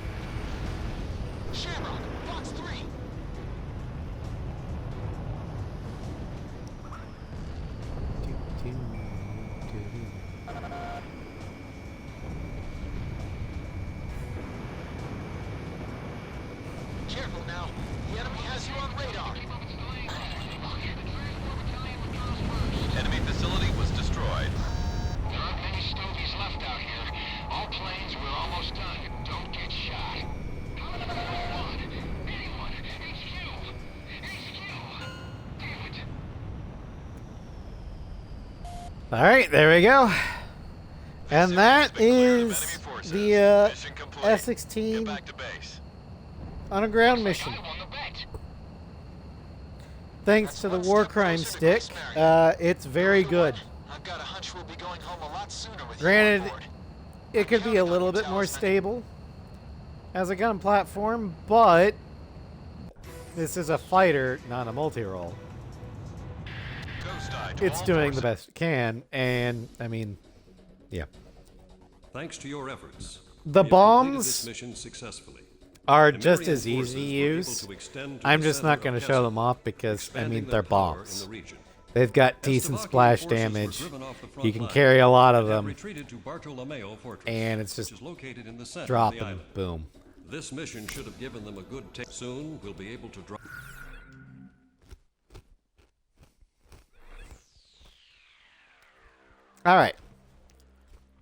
Shamrock, Fox 3. Careful now. The enemy has you on radar. Enemy facility was destroyed. There aren't many stogies left out here. All planes, we're almost done. Don't get shot. Anyone! HQ! Damn it! All right, there we go. And that Facility has been cleared of is enemy forces. the Mission complete. Get F-16 back to base. on a ground mission. I won the bet. Thanks to the war crime stick, it's very good. I've got a hunch we'll be going home a lot sooner with Granted, you on board. it could be a little bit more stable as a gun platform, but this is a fighter, not a multi-role. Ghost Eye to It's all doing the forces. best it can, and I mean, yeah. Thanks to your efforts, The we have completed bombs this mission successfully. are American just as forces easy to were able use. to extend to I'm the just center not of going to show Hesse, them off because, I expanding mean, their they're power in bombs. the region. They've got As decent Slovakian splash forces were damage. driven off the front You can line, carry a lot of they have them, retreated to Bartolomeo Fortress, and it's which just is located in the center drop of the and island. boom. This mission should have given them a good take. Soon we'll be able to drop. All right.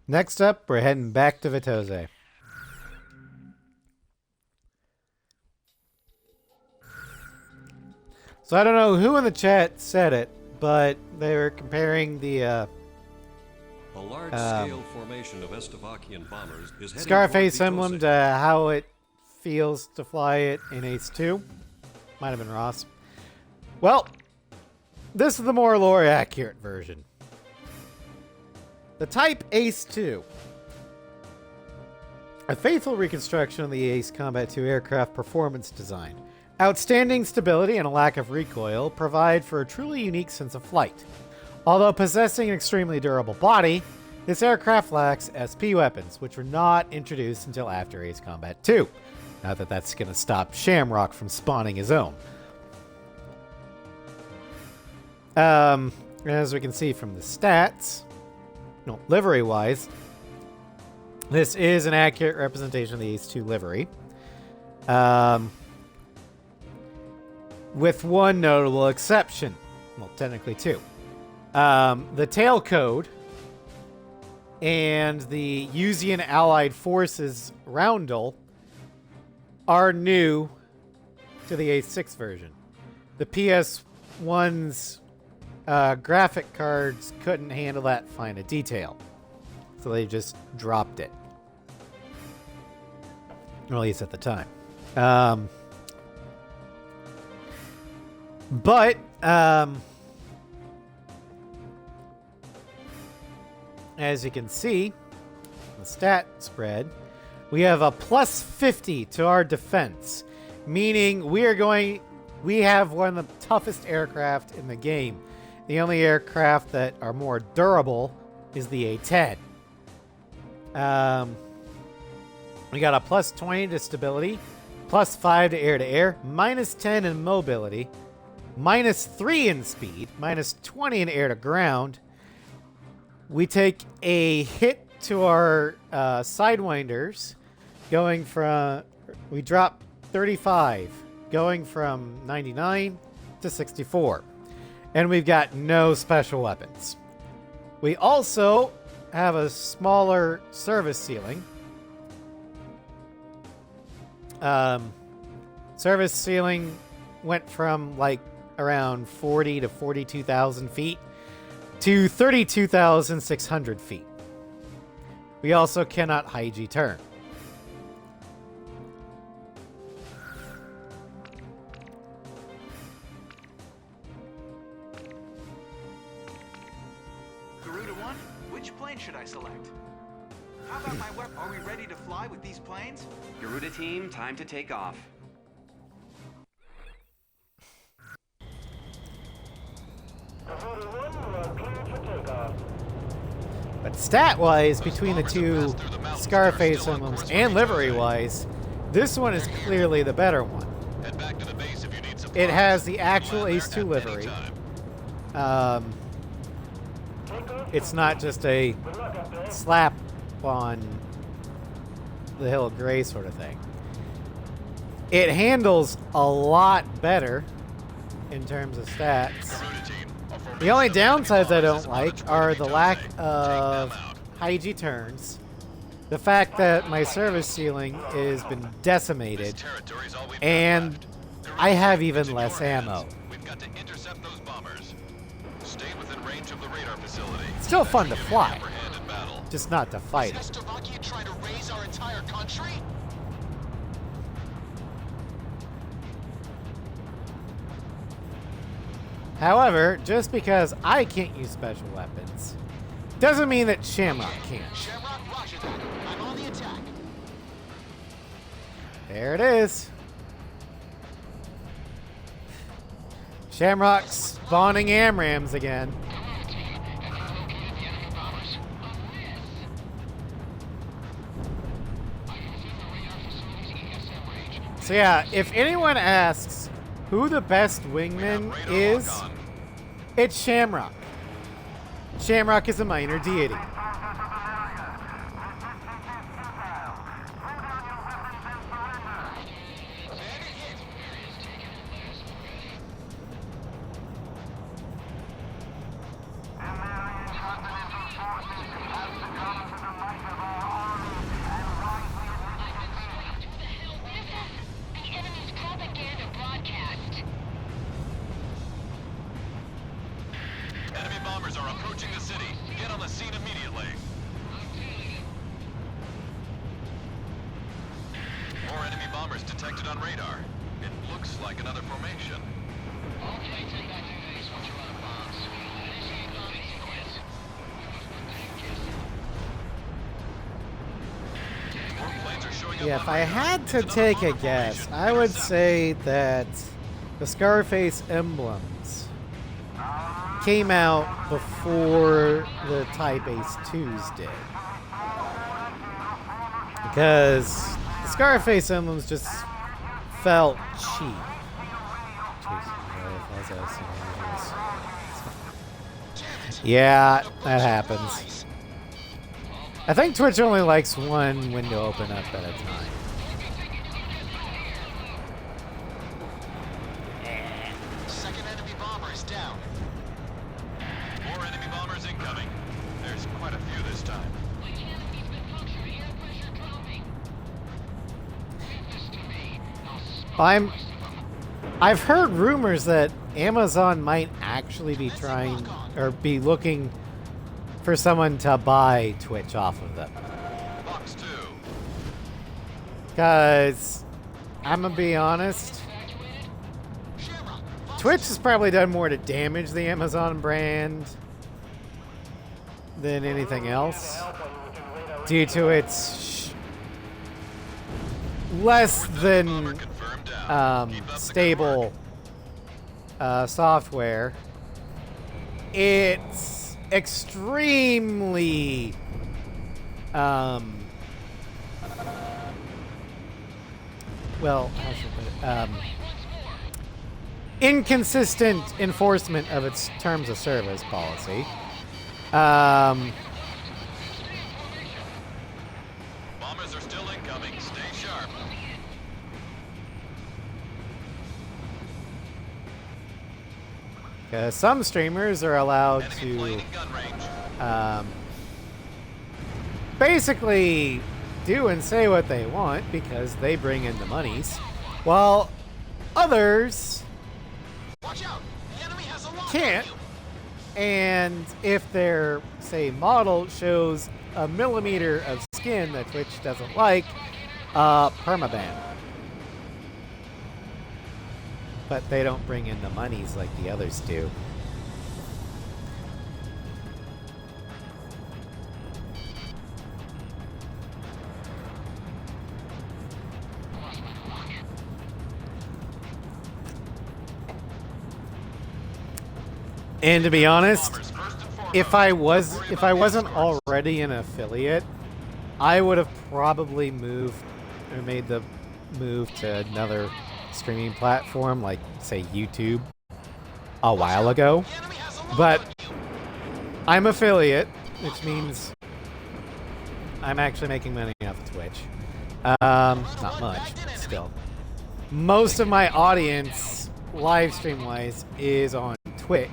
Next up, we're heading back to Vitose. So I don't know who in the chat said it, but they were comparing the A large-scale formation of Estevakian bombers is heading Scarface toward emblem Vitose. to how it feels to fly it in Ace 2. Might have been Ross. Well, this is the more lore accurate version. The Type Ace 2. A faithful reconstruction of the Ace Combat 2 aircraft performance design. Outstanding stability and a lack of recoil provide for a truly unique sense of flight. Although possessing an extremely durable body, this aircraft lacks SP weapons, which were not introduced until after Ace Combat 2. Not that that's going to stop Shamrock from spawning his own. As we can see from the stats, no, livery-wise, this is an accurate representation of the Ace 2 livery. With one notable exception. Well, technically two. The tail code and the Usian Allied Forces roundel are new to the Ace 6 version. The PS1's graphic cards couldn't handle that fine a detail, so they just dropped it. Or at least at the time. But as you can see, the stat spread, we have a plus 50 to our defense, meaning we have one of the toughest aircraft in the game. The only aircraft that are more durable is the A-10. We got a plus 20 to stability, plus 5 to air-to-air, minus 10 in mobility, minus 3 in speed, minus 20 in air-to-ground. We take a hit to our sidewinders, we drop 35, going from 99 to 64. And we've got no special weapons. We also have a smaller service ceiling. Service ceiling went from like around 40 to 42,000 feet to 32,600 feet. We also cannot high G turn. Garuda 1, which plane should I select? How about my weapon? Are we ready to fly with these planes? Garuda team, time to take off. Garuda 1, you are cleared for takeoff. But stat-wise, between the two Scarface emblems and livery-wise, this one is clearly the better one. Head back to the base if you need supplies. It has the actual Land there Ace 2 at livery. any time. It's not just a Good luck up there. slap on the Hill of Grace sort of thing. It handles a lot better in terms of stats. Garuda team, a formation The only of enemy downsides I bombers is don't about like to are be the done. lack Take them of out. high G turns, the fact that my service ceiling has been This decimated, territory's all we've got and left. Garuda I have team, even it's in less your hands. ammo. We've got to intercept those bombers. Stay within range of the radar facility. Still That fun should to give you the fly. upper hand in battle. Just not to fight it. Czechoslovakia try to raise our entire country? However, just because I can't use special weapons, doesn't mean that Shamrock can't. Shamrock, roger that. I'm on the attack. There it is. Shamrock spawning AMRAMs again. So yeah, if anyone asks who the best wingman Radar is, lock on. it's Shamrock. Shamrock is a minor deity. The enemy's propaganda broadcast. Enemy bombers are approaching the city. Get on the scene immediately. More enemy bombers detected on radar. It looks like another formation. Okay, take back to base. Once you're out of bombs. Initiate bombing sequence. More planes are showing up Yeah, on if I radar. had It's to another take a bomber guess, formation. I would Intercept. say that the Scarface emblems came out before the Type Ace 2s did. Because the Scarface emblems just felt cheap. Yeah, that happens. I think Twitch only likes one window open up at a time. Second enemy bomber is down. More enemy bombers incoming. There's quite a few this time. I've heard rumors that Amazon might actually be trying or be looking for someone to buy Twitch off of them. Box 2. Because I'm gonna be honest, Twitch has probably done more to damage the Amazon brand than anything else due to its less than stable software. It's extremely well, how should I put it? Inconsistent enforcement of its terms of service policy. Bombers are still incoming. Stay sharp. Some streamers are allowed Enemy plane to in gun range. basically do and say what they want because they bring in the monies, while others Watch out! The enemy has a lock can't. on you. And if their, say, model shows a millimeter of skin that Twitch doesn't like, permaban. But they don't bring in the monies like the others do. And to be honest, Bombers first and foremost. if I wasn't already an affiliate, I would have probably moved or made the move to another streaming platform like, say, YouTube a while ago. The enemy has a lock But on you. I'm affiliate, which means I'm actually making money off of Twitch. Not much, but still. Most of my audience, live stream wise, is on Twitch.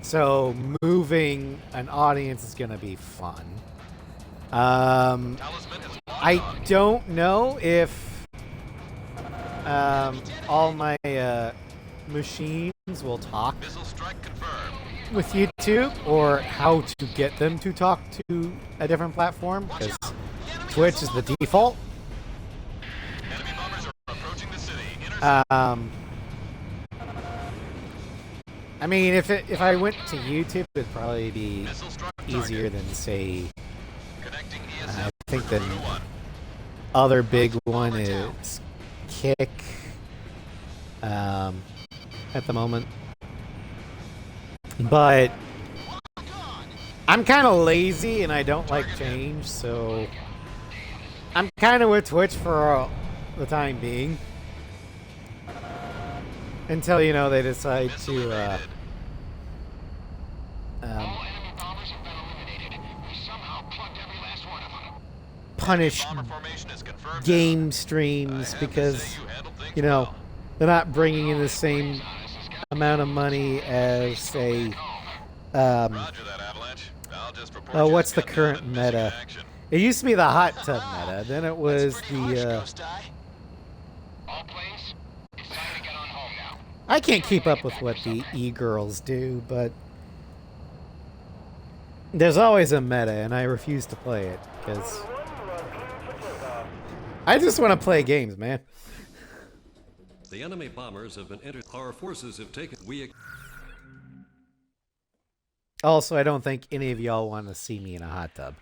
So moving an audience is gonna be fun. Talisman is locked I on. don't know if all my machines will talk Missile strike confirmed. with YouTube, or how to get them to talk to a different platform, because Twitch is the default. Enemy bombers are approaching the city. Intercept. I mean, if I went to YouTube, it'd probably be Missile strike easier target. than, say, Connecting I ESF think for the crew to one. other big one is Kick at the moment. But I'm kind of lazy and I don't like change, so I'm kind of with Twitch for the time being. Until, you know, they decide Missile to evaded. All enemy bombers have been eliminated. We somehow plugged every last one of them. punish Bomber formation is confirmed. game I streams have to because, say you handled things you know, well. they're not bringing in the same amount of money as, say, Roger that, Avalanche. I'll just report oh, you what's as the gun down current and missing in meta? action. It used to be the hot tub meta, then it was the, All planes, it's time to get on home now. I can't keep up with what the e-girls do, but there's always a meta, and I refuse to play it, because I just want to play games, man. The enemy bombers have been entered. Our forces have taken. Also, I don't think any of y'all want to see me in a hot tub.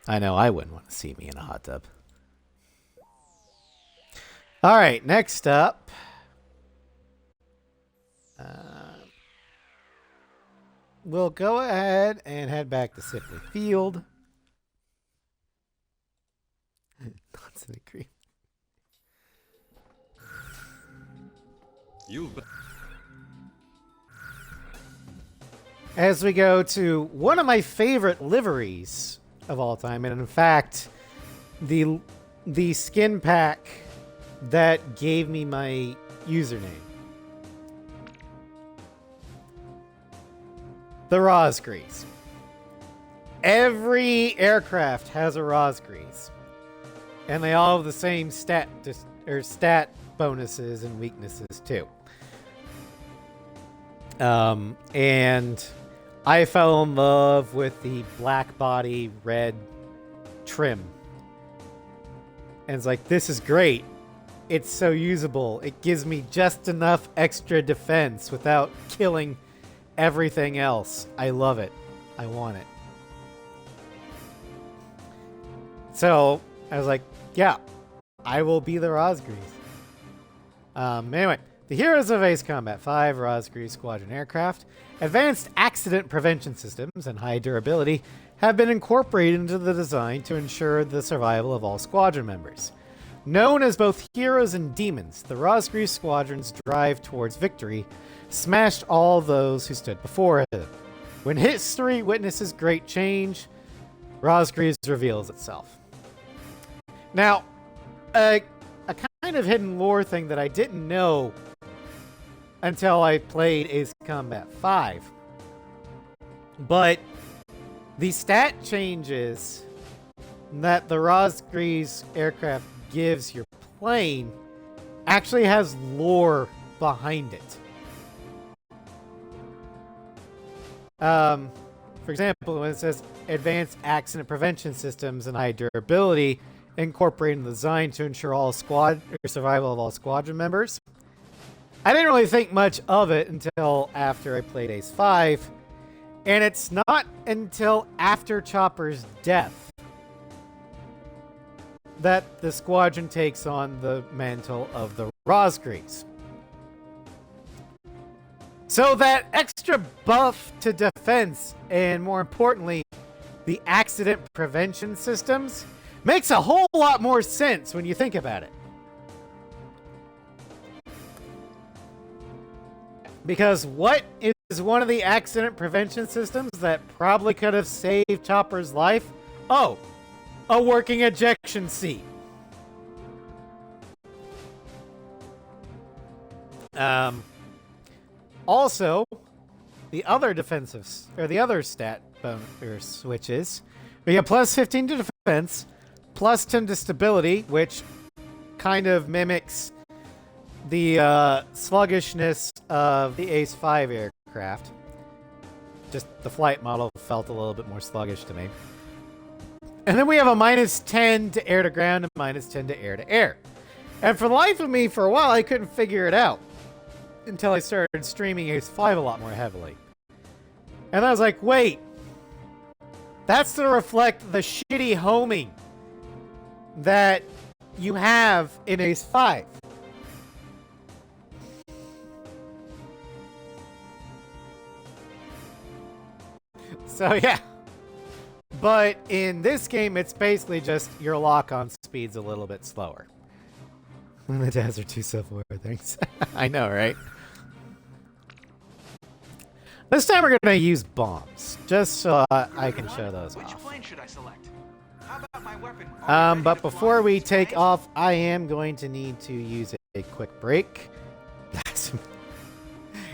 I know I wouldn't want to see me in a hot tub. All right, next up. We'll go ahead and head back to Sipley Field. Constant creep. You've been. As we go to one of my favorite liveries of all time, and in fact, the skin pack that gave me my username. The Rosgrease. Every aircraft has a Rosgrease, and they all have the same stat bonuses and weaknesses too. And I fell in love with the black body, red trim. And it's like, this is great. it's so usable. It gives me just enough extra defense without killing everything else. I love it. I want it. So I was like, yeah, I will be the Rosgrees. Anyway, the heroes of Ace Combat 5 Rosgrees Squadron aircraft, advanced accident prevention systems, and high durability have been incorporated into the design to ensure the survival of all squadron members. Known as both heroes and demons, the Rosgrees Squadron's drive towards victory smashed all those who stood before them. When history witnesses great change, Rosgrees reveals itself. Now, a kind of hidden lore thing that I didn't know until I played Ace Combat 5. But the stat changes that the Rosgrees aircraft gives your plane actually has lore behind it. For example, when it says advanced accident prevention systems and high durability incorporated in the design to ensure all survival of all squadron members. I didn't really think much of it until after I played Ace 5, and it's not until after Chopper's death that the squadron takes on the mantle of the Rosgrees. So that extra buff to defense, and more importantly, the accident prevention systems, makes a whole lot more sense when you think about it. Because what is one of the accident prevention systems that probably could have saved Chopper's life? Oh, a working ejection seat. Also, the other defensive, or the other stat switches, we get plus 15 to defense, plus 10 to stability, which kind of mimics the sluggishness of the Ace 5 aircraft. Just the flight model felt a little bit more sluggish to me. And then we have a minus 10 to air to ground and minus 10 to air to air. And for the life of me, for a while, I couldn't figure it out until I started streaming Ace 5 a lot more heavily. And I was like, wait, that's to reflect the shitty homing that you have in Ace 5. So yeah. But in this game, it's basically just your lock-on speed's a little bit slower. The tabs are too self-aware, thanks. I know, right? This time we're going to use bombs, just so I can show those Which off. plane should I select? How about my weapon? Are we ready But to fly before with we these take planes? off, I am going to need to use a quick break. Blasphemy.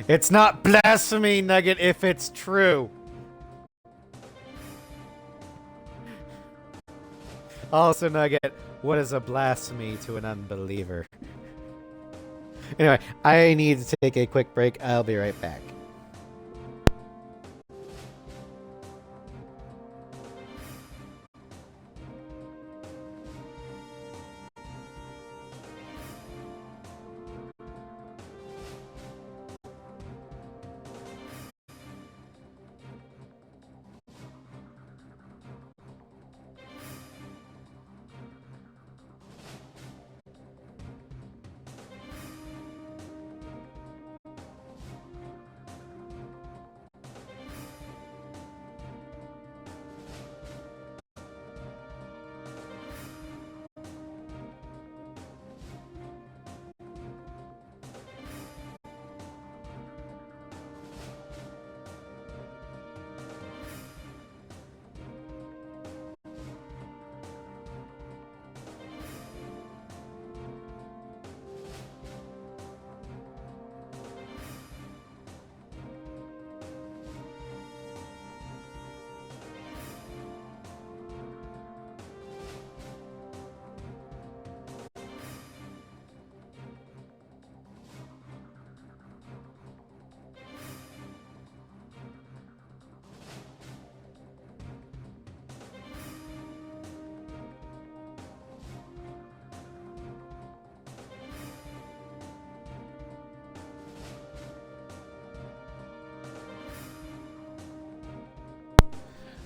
It's not blasphemy, Nugget, if it's true. Also, Nugget, what is a blasphemy to an unbeliever? Anyway, I need to take a quick break. I'll be right back.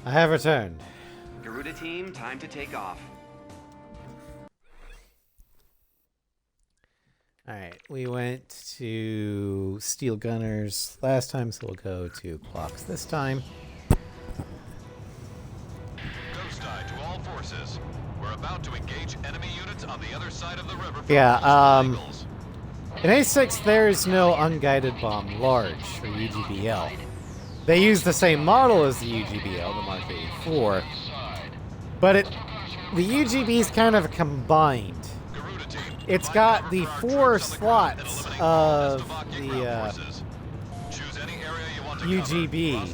I have returned. Garuda team, time to take off. Alright, we went to Steel Gunners last time, so we'll go to Clocks this time. Ghost Eye to all forces. We're about to engage enemy units on the other side of the river. From Yeah, multiple angles. In A6, there is no unguided bomb large, or UGBL. They use the same model as the UGBL, the Mark 84, but the UGB is kind of combined. It's got the 4 slots of the UGB,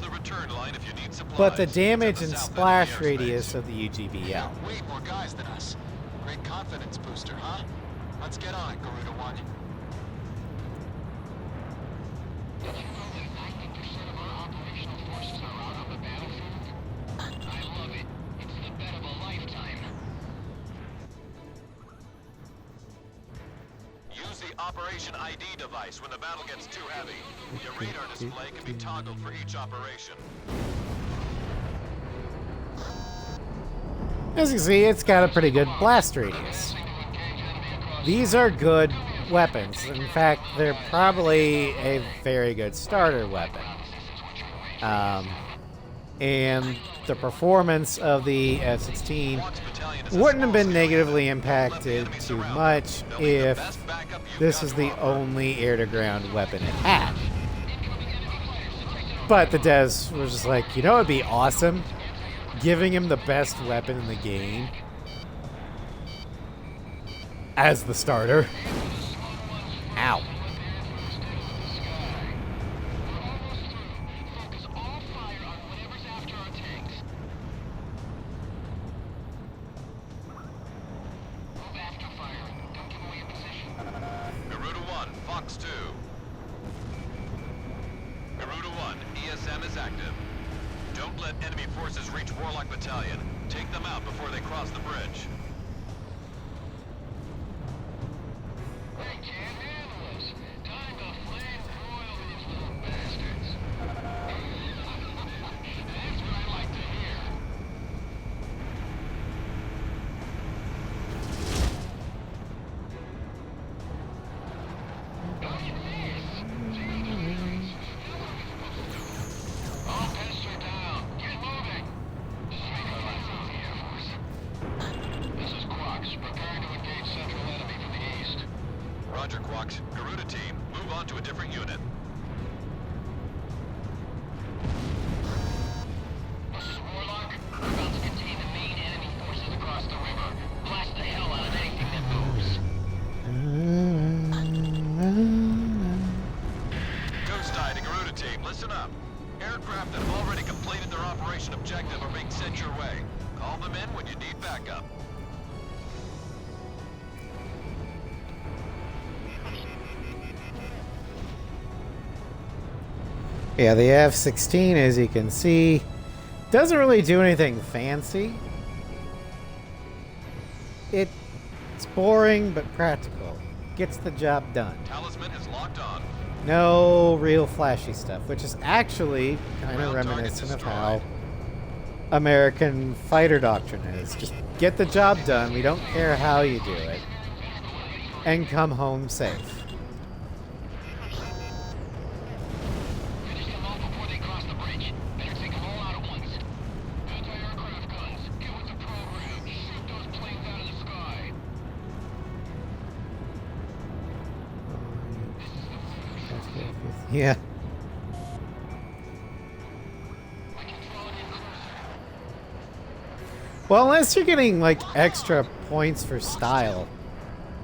but the damage and splash radius of the UGBL. Way more guys than us. Great confidence booster, huh? Let's get on it, Garuda 1. Did you know that 90% of our operational forces are out on the battlefield? I love it. It's the bet of a lifetime. Use the Operation ID device when the battle gets too heavy. Your radar display can be toggled for each operation. As you can see, it's got a pretty good blast radius. These are good weapons. In fact, they're probably a very good starter weapon. And the performance of the F-16 wouldn't have been negatively impacted too much if this is the only air-to-ground weapon it had. But the devs was just like, you know, it'd be awesome giving him the best weapon in the game as the starter. Ow. Focus all fire on whatever's after our tanks. Move after firing. Don't give away your position. Garuda 1, Fox 2. Garuda 1, ESM is active. Don't let enemy forces reach Warlock Battalion. Take them out before they cross the bridge. They can't handle us. Time to flame broil these little bastards. That's what I like to hear. All pests are down. Get moving. Shake our lights off the Air Force. This is Quox, preparing to engage central enemy from the east. Roger, Quox. Garuda team, move on to a different unit. This is Warlock. We're about to contain the main enemy forces across the river. Blast the hell out of anything that moves. Ghost Eye to Garuda team, listen up. Aircraft that have already completed their operation objective are being sent your way. Call them in when you need backup. Yeah, the F-16, as you can see, doesn't really do anything fancy. It's boring but practical. Gets the job done. Talisman is locked on. No real flashy stuff, which is actually kind of Ground target reminiscent of destroyed. how American fighter doctrine is. Just get the job done. We don't care how you do it. And come home safe. Finish them off before they cross the bridge. Better take them all out at once. Anti-aircraft guns. Get with the program. Shoot those planes out of the sky. Yeah. We can throw it in closer. Well, unless you're getting, like, extra points for style,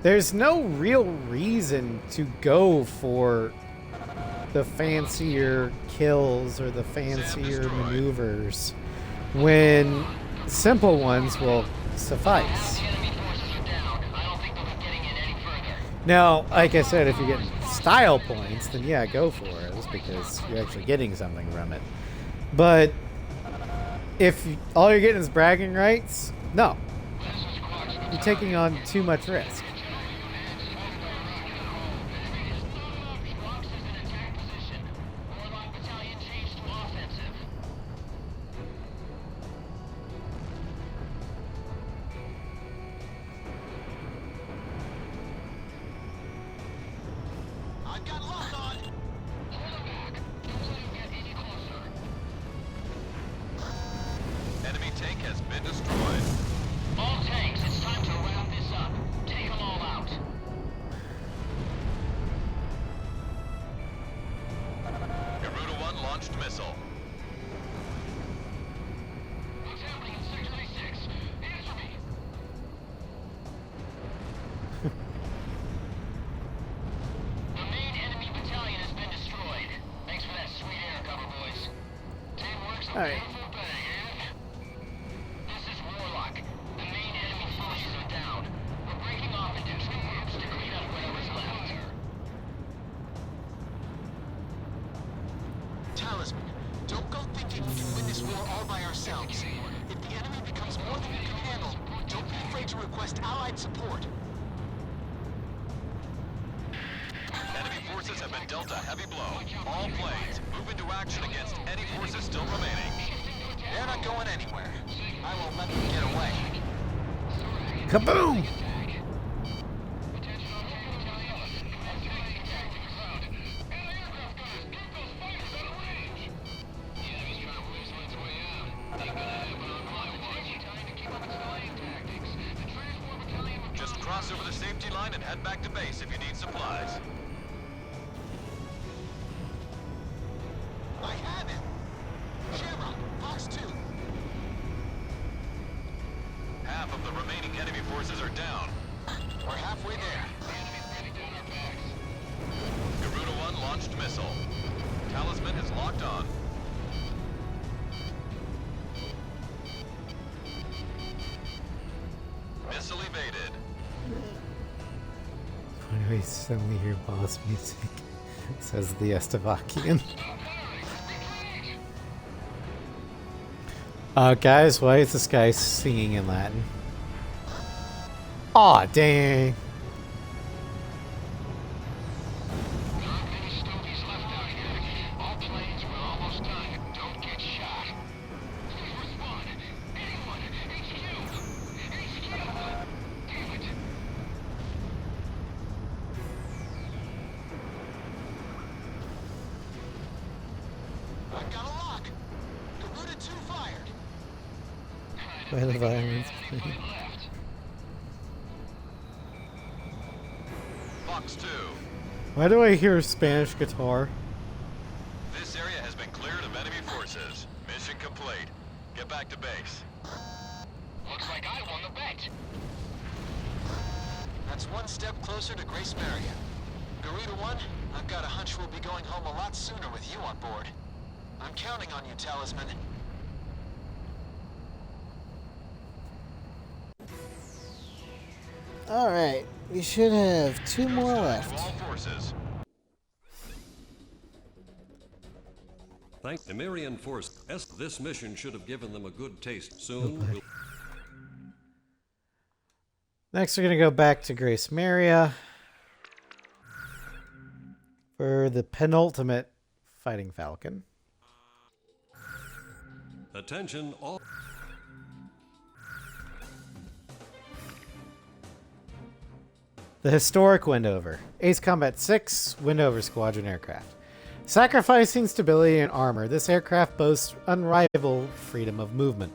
there's no real reason to go for the fancier kills or the fancier maneuvers when simple ones will suffice. The enemy forces are down. I don't think they'll be getting in any further. Now, like I said, if you're getting style points, then yeah, go for it, just because you're actually getting something from it. But if all you're getting is bragging rights, no. You're taking on too much risk. Fox is in attack position. Warlock Battalion changed to offensive. I've got lock on. Hold him back. Don't let him get any closer. Enemy tank has been destroyed. All tanks, it's time to wrap this up. Take them all out. Garuda 1 launched missile. What's happening in Sector 86? Answer me. The main enemy battalion has been destroyed. Thanks for that sweet air cover, boys. Teamwork's a Alright. beautiful thing, eh? This is Warlock. The main enemy forces are down. We're breaking off into two groups to clean up whatever's left. Talisman, don't go thinking we can win this war all by ourselves. If the enemy becomes more than you can handle, don't be afraid to request allied support. Enemy forces have been dealt a heavy blow. All planes, move into action against any forces still remaining. They're not going anywhere. I won't let them get away. Kaboom! Just cross over the safety line and head back to base if you need supplies. I have it! Shamrock, Fox 2. Half of the remaining enemy forces are down. We're halfway there. Garuda 1 launched missile. Talisman is locked on. Missile evaded. Why do we suddenly hear boss music? Says the Estavakian. Guys, why is this guy singing in Latin? Aw, dang. I've got a lock. Garuda 2 fired. Why the violence? Fox 2. Why do I hear Spanish guitar? This area has been cleared of enemy forces. Mission complete. Get back to base. Looks like I won the bet. That's one step closer to Grace Maria. Garuda 1, I've got a hunch we'll be going home a lot sooner with you on board. I'm counting on you, Talisman. Alright, we should have two more To left. all forces. Thank Emirian Force. This mission should have given them a good taste. Soon, we'll Next, we're going to go back to Grace Maria for the penultimate fighting Falcon. attention all. The historic Windover. Ace Combat 6 Windover Squadron aircraft. Sacrificing stability and armor, this aircraft boasts unrivaled freedom of movement.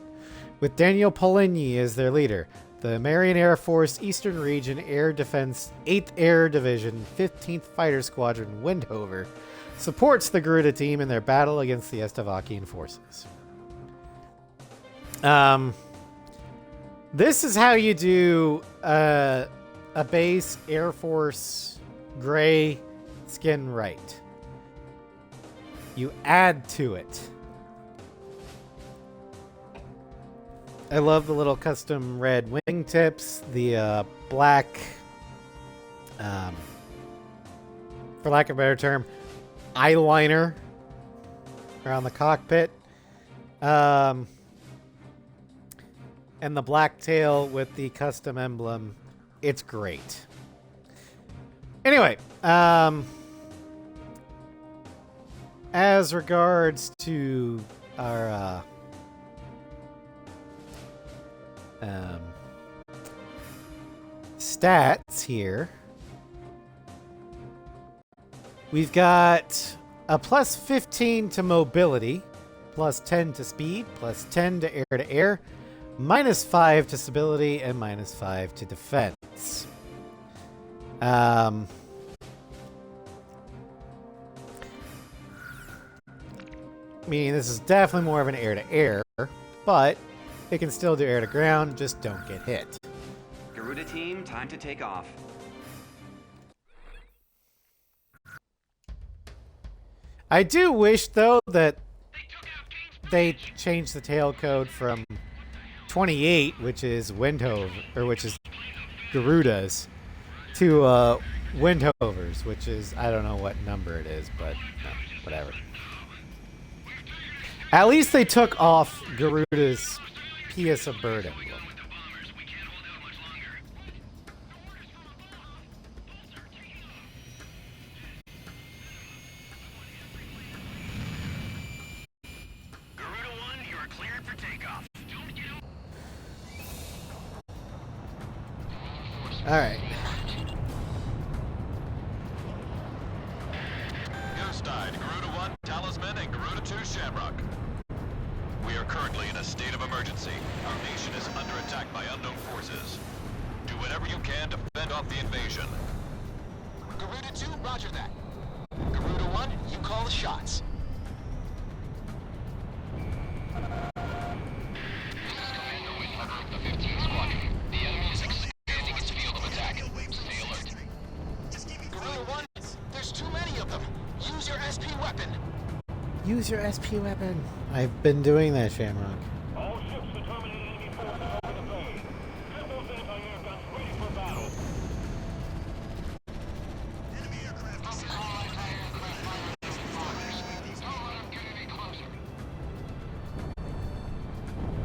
With Daniel Poligny as their leader, the Marian Air Force Eastern Region Air Defense 8th Air Division 15th Fighter Squadron Windover supports the Garuda team in their battle against the Estavakian forces. This is how you do a base Air Force gray skin right. You add to it. I love the little custom red wingtips, the black, for lack of a better term, eyeliner around the cockpit. And the black tail with the custom emblem. It's great. Anyway, as regards to our stats here, We've got a plus 15 to mobility, plus 10 to speed, plus 10 to air, minus 5 to stability, and minus 5 to defense. Meaning this is definitely more of an air-to-air, but it can still do air-to-ground, just don't get hit. Garuda team, time to take off. I do wish, though, that they changed the tail code from 28, which is Windhover, or which is Garuda's, to Windhovers, which is, I don't know what number it is, but whatever. At least they took off Garuda's Pious of Bird emblem. All right. Ghostide, Garuda 1, Talisman, and Garuda 2, Shamrock. We are currently in a state of emergency. Our nation is under attack by unknown forces. Do whatever you can to fend off the invasion. Garuda 2, roger that. Garuda 1, you call the shots. This is Commander Whitlover of the 15th Squadron. The enemy is expanding its field of attack. Stay alert. Garuda 1, there's too many of them. Use your SP weapon. Use your SP weapon. I've been doing that, Shamrock. All ships to terminate enemy forces over the bay. Get those anti-air guns ready for battle.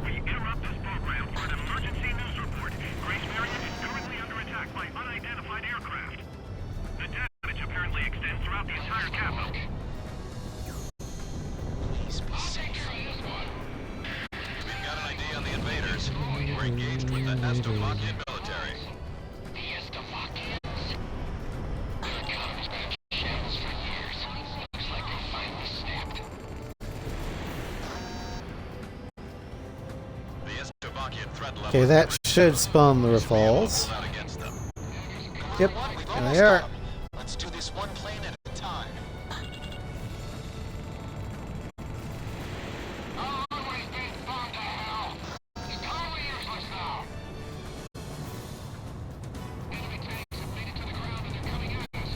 We interrupt this program for an emergency news report. Grace Marion is currently under attack by unidentified aircraft. The damage apparently extends throughout the entire capital. We've got an ID on the invaders. We're engaged with the Estovakian military. The Estovakians. Their economy's been in shambles for years. Looks like they finally snapped. The Estovakian threat level. Okay, that should spawn the Rafals. Out against them. Yep, Garuda 1, we've there almost they got are. 'em. Let's do this one plane at a time. Our runway's been burned to hell. It's totally useless now. Enemy tanks have made it to the ground and they're coming at us.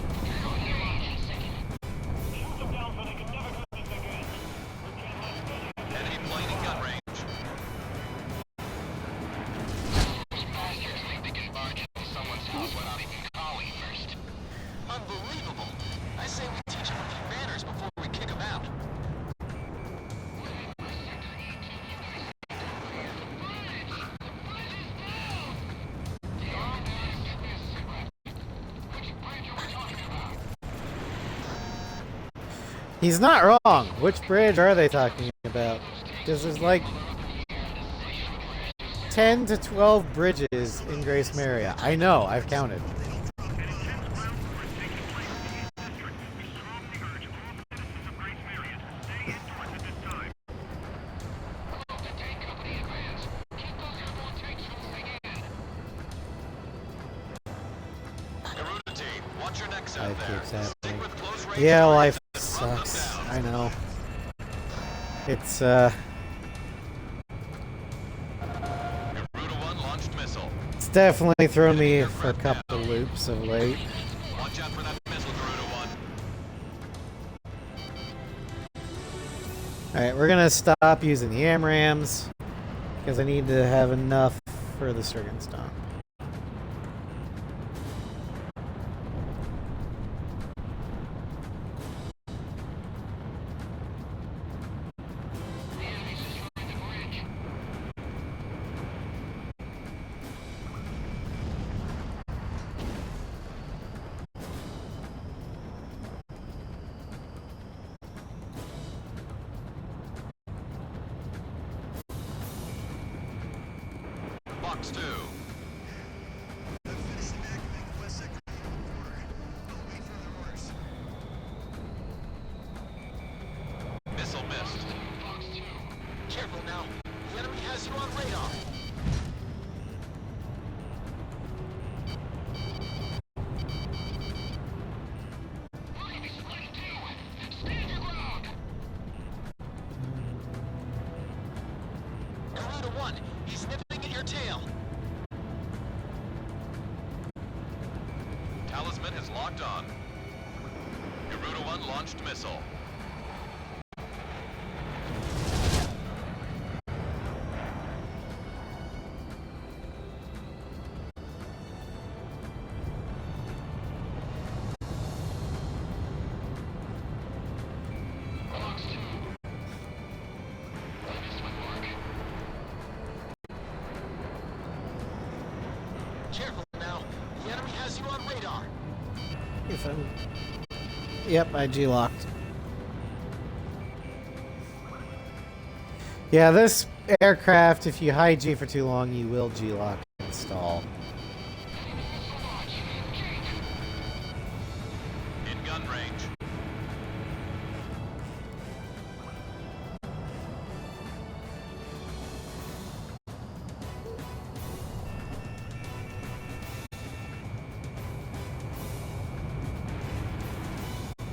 Shoot them down so they can never come this again. We can't let any Enemy plane in gun range. Those bastards think they can barge into someone's house without even calling first. Unbelievable. I say we teach them a few manners before we kick them out. He's not wrong. Which bridge are they talking about? Because there's like 10 to 12 bridges in Grace Maria. I know, I've counted. An intense ground war is taking place in the East District. We strongly urge all citizens of Grace Marion to stay indoors at this time. The tank company advance. Keep those airborne tanks moving in. Garuda team, watch your necks out Life there. keeps Stick happening. with close range. Yeah, life targets. Run them sucks. down. I know. It's Garuda 1 launched missile. it's definitely thrown me for a couple loops of late. Watch out for that missile, Garuda 1. Alright, we're gonna stop using the AMRAMs because I need to have enough for the Strigan Stomp. The enemy's destroying the bridge. Box 2. locked on. Garuda 1 launched missile. Fox 2. I missed my mark. Careful now. The enemy has you on radar. If I'm... Yep, I G-locked. Yeah, this aircraft, if you high G for too long, you will G-lock and stall. In gun range.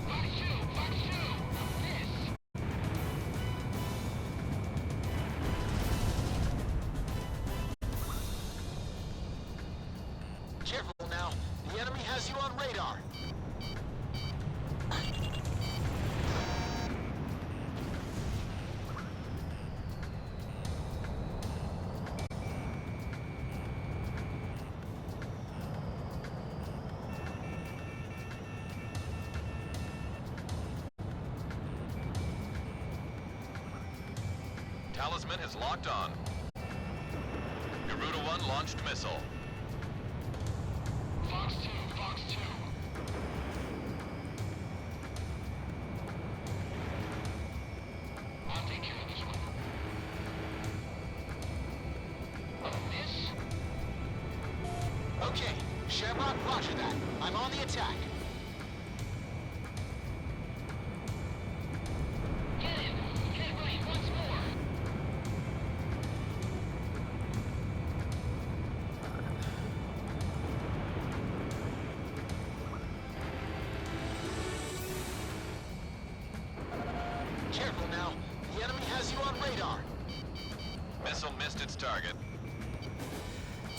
Fox 2. Fox 2. Miss. Careful now. The enemy has you on radar. Talisman is locked on. Garuda 1 launched missile. Fox 2. Fox 2. I'll take care of this one. Miss? Okay, Shamrock, roger that. I'm on the attack. Get him! Get right once more! Careful now. The enemy has you on radar. Missile missed its target.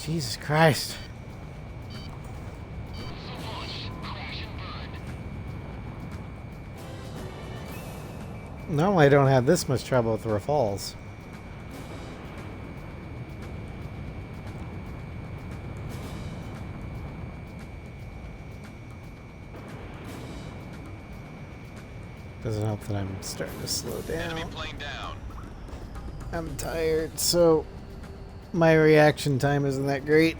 Jesus Christ. Missile launch. Crash and burn. Normally I don't have this much trouble with Rafales. Doesn't help that I'm starting to slow down. Enemy plane down. I'm tired, so my reaction time isn't that great.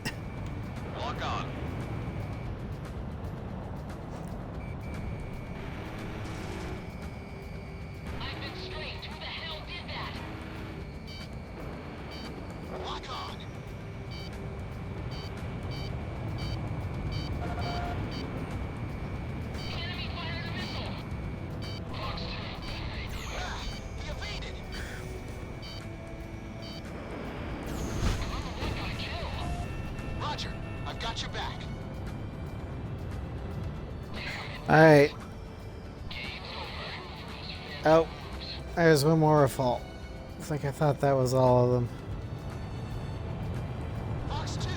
Lock on. I've been straight. Who the hell did that? Lock on. Enemy fired a missile. Fox 2. Ah, he evaded. One got killed. Roger, I've got your back. Alright. Game's over. Oh, there's one more Rafale. It's like I thought that was all of them. Fox 2.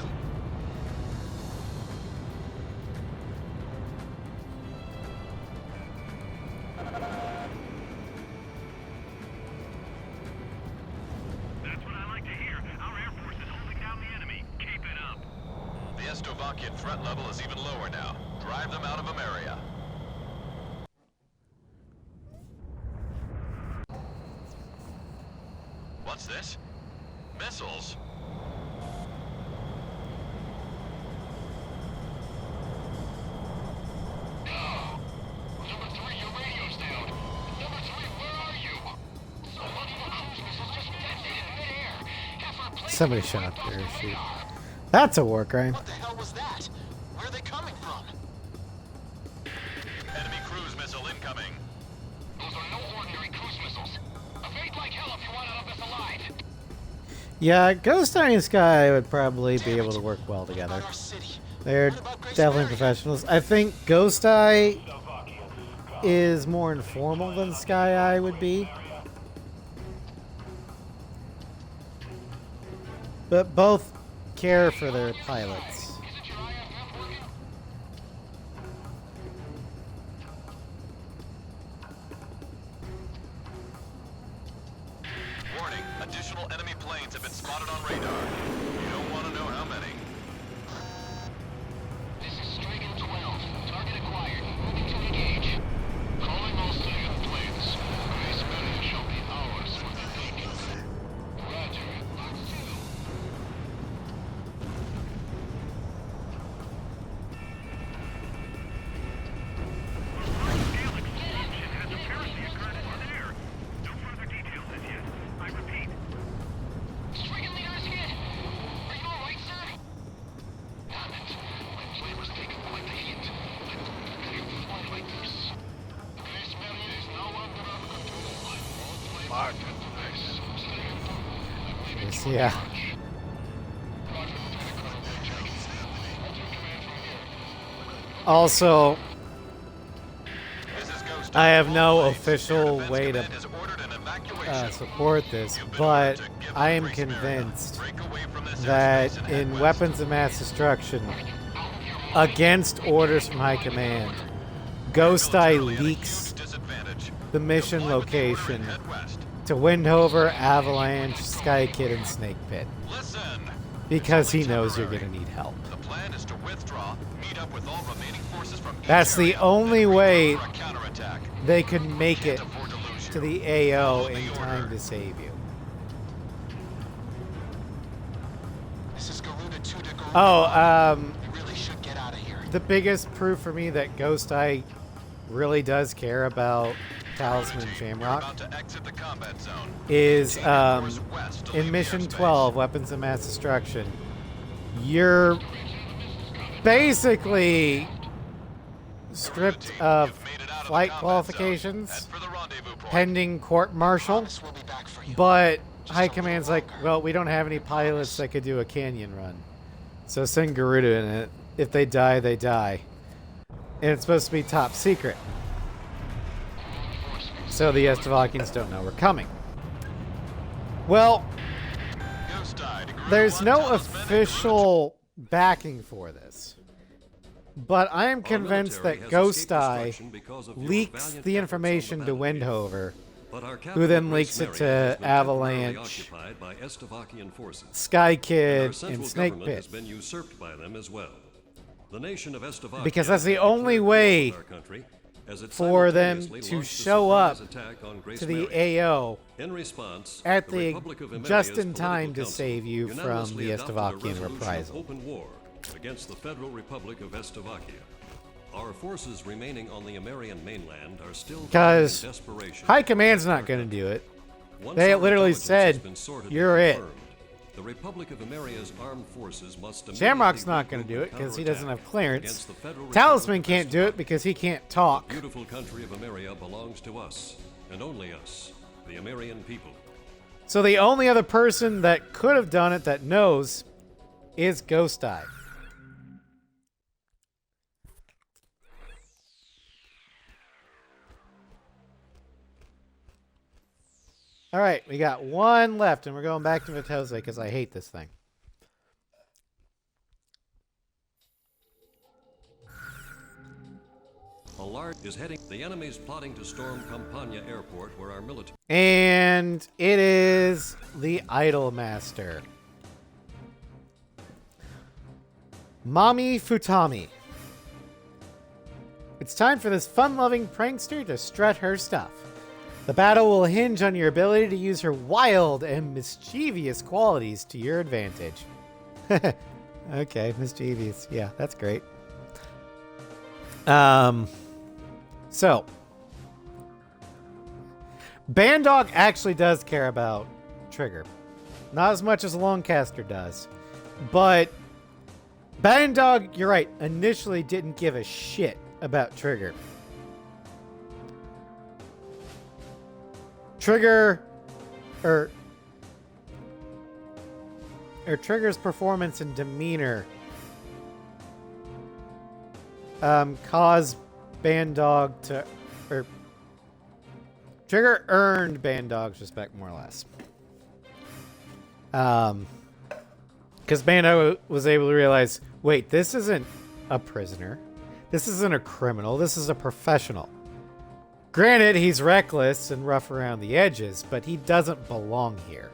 That's what I like to hear. Our Air Force is holding down the enemy. Keep it up. The Estovakian threat level is even lower now. Drive them out of Ameria. What's this? Missiles? Number 3, your radio's down. Number 3, where are you? Somebody with cruise missiles just detonated in midair. Half our planes Somebody are shot right up across there, my shoot. radar. That's a war crime. What the hell was that? Where are they coming from? Enemy cruise missile incoming. Those are no ordinary cruise missiles. Evade like hell if you want out of this alive. Yeah, Ghost Eye and Sky would probably be Damn able it. to work well What together. about our city? They're What about Grace definitely Marion? professionals. I think Ghost Eye is more informal than Sky Eye would be. But both care for their pilots. Isn't your IFF working? spotted on radar. You don't want to know how many. This is Strigan 12. Target acquired. Moving to engage. Calling all Strigan planes. Grace Marion shall be ours for the taking. Roger. Mark 2. Large-scale explosion has apparently occurred in midair. No further details as yet. I repeat, Strigan leader is hit. Are you alright, sir? Damn it. My plane was taken quite a hit. I couldn't prepare to fly like this. Grace Marion is now under our control. All planes are to base. Strigan 2. I'm leaving Yes, you in yeah. charge. Roger, Lieutenant Colonel Bridger. I'll take command from here. Also, This is Ghost. I have no All planes. official Air Defense way to Command has ordered an evacuation. support this, You've been but ordered to give I up am Grace Marion. convinced Break away from this that airspace and head in west. weapons of mass destruction, against orders from High Command, Ghost Eye Militarily at a leaks huge disadvantage. the mission Comply with the order and location head west. to Windhover, Avalanche, Sky Kid, and Snake Pit Listen. because he Only knows you're temporary. going to need help. The plan is to withdraw, meet up with all remaining forces from each That's the area, only then regroup way for a counterattack. they could make it Can't afford to lose to you. the AO Follow in the time order. to save you. This is Garuda 2 to Garuda. Oh, We really should get out of here. the biggest proof for me that Ghost Eye really does care about Talisman and You're Shamrock about to exit the combat zone. is Take your course west to leave in the Mission airspace. 12, Weapons of Mass Destruction, you're basically stripped of You've made it out of the flight combat qualifications zone. Head for the rendezvous point. pending court-martial, Promise we'll be back for you. but Just High a little Command's like, longer. well, we don't have any pilots that could do a canyon run. So send Garuda in it. If they die, they die. And it's supposed to be top secret. So the Estevakians don't know we're coming. Well, Ghost Eye to Garuda there's 1, no Talisman, and Garuda official backing for this. But I am our convinced military that has Ghost escaped Eye destruction because of your leaks valiant the efforts on information to battlefield. Windhover, But our who capital, then Grace leaks it Marion, to has been temporarily Avalanche, occupied by Estevakian forces. Sky Our Kid, central and Snake government Pit. has been usurped by them as well. The nation of Estevakia Because that's the has declared only war way on our country as it for them simultaneously to launched a show up surprise attack on Grace to the Marion. AO In response, at the the Republic of just Emeria's in time political to council save you from unanimously the adopted a Estevakian resolution of reprisal. open war against the Federal Republic of Estevakia. Our forces remaining on the Emerian mainland are still fighting in 'Cause desperation. High Command's not going to do it. Once They our literally intelligence has said, been sorted and "You're it." confirmed, the Republic of Emeria's armed forces must Shamrock's immediately not going to regroup do it and because he doesn't have counterattack clearance. against the Federal Talisman Republic of can't do it Estevakia. because he can't talk. The beautiful country of Emeria belongs to us, and only us, the Emerian people. So the only other person that could have done it that knows is Ghost Eye. All right, we got one left, and we're going back to Vitose because I hate this thing. A large is heading. The enemy's plotting to storm Campania Airport, where our military. And it is the Idol Master. Mami Futami. It's time for this fun-loving prankster to strut her stuff. The battle will hinge on your ability to use her wild and mischievous qualities to your advantage. Okay, mischievous. Yeah, that's great. So, Bandog actually does care about Trigger. Not as much as Longcaster does. But Bandog, you're right, initially didn't give a shit about Trigger. Trigger's performance and demeanor caused Bandog to, or Trigger earned Bandog's respect more or less. Because Bandog was able to realize, wait, this isn't a prisoner. This isn't a criminal. This is a professional. Granted, he's reckless and rough around the edges, but he doesn't belong here.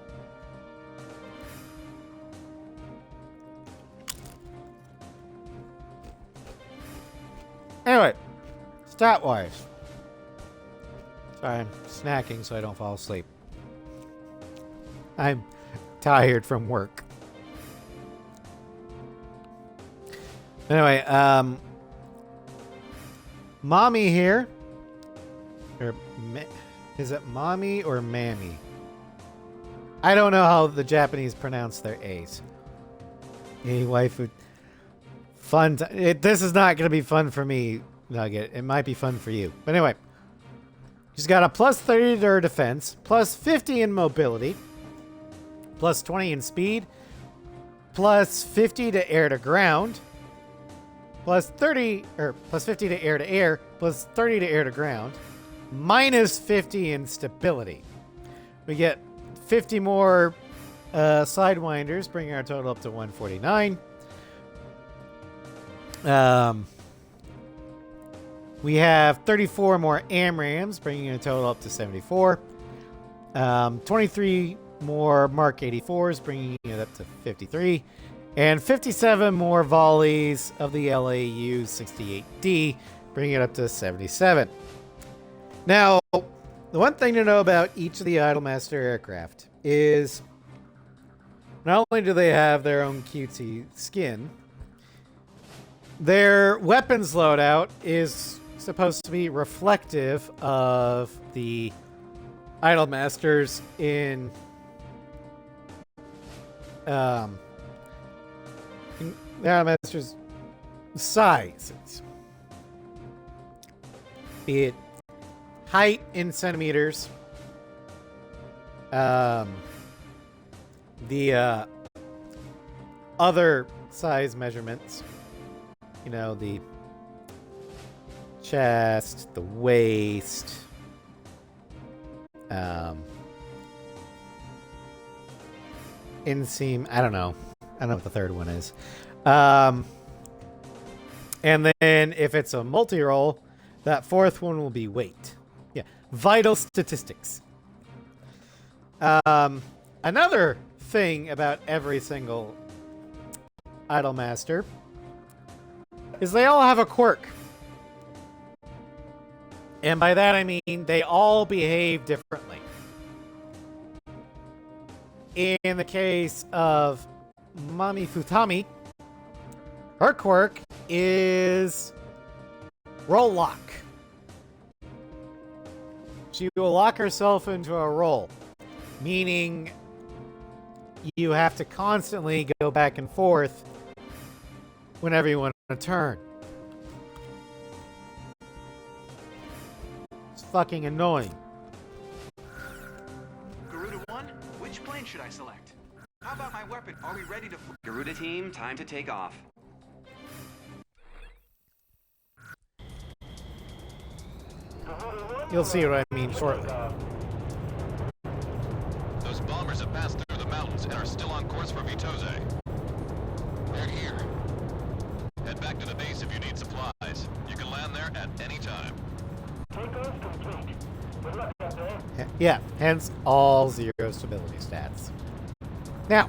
Anyway, stat-wise. Sorry, I'm snacking so I don't fall asleep. I'm tired from work. Anyway, Mommy here. Or, is it Mommy or Mammy? I don't know how the Japanese pronounce their A's. Hey, waifu. Fun. This is not going to be fun for me, Nugget. It might be fun for you. But anyway. She's got a plus 30 to her defense, plus 50 in mobility, plus 20 in speed, plus 50 to air to ground, plus 30, or plus 50 to air to air, plus 30 to air to ground, minus 50 in stability. We get 50 more sidewinders, bringing our total up to 149. We have 34 more AMRAMs, bringing a total up to 74. 23 more Mark 84s, bringing it up to 53. And 57 more volleys of the LAU 68D, bringing it up to 77. Now, the one thing to know about each of the Idolmaster aircraft is not only do they have their own cutesy skin, their weapons loadout is supposed to be reflective of the Idolmasters in the Idolmasters' sizes. Be it height in centimeters, the other size measurements, you know, the chest, the waist, inseam. I don't know what the third one is. And then if it's a multi-roll, that fourth one will be weight. Yeah, vital statistics. Another thing about every single Idolmaster is they all have a quirk. And by that I mean they all behave differently. In the case of Mami Futami, her quirk is roll lock. She will lock herself into a roll, meaning you have to constantly go back and forth whenever you want to turn. It's fucking annoying. Garuda 1, which plane should I select? How about my weapon? Are we ready to fly? Garuda team, time to take off. You'll see what I mean shortly. Those bombers have passed through the mountains and are still on course for Vitose. They're here. Head back to the base if you need supplies. You can land there at any time. Takeoff complete. Good luck, Captain. Yeah, hence all 0 stability stats. Now,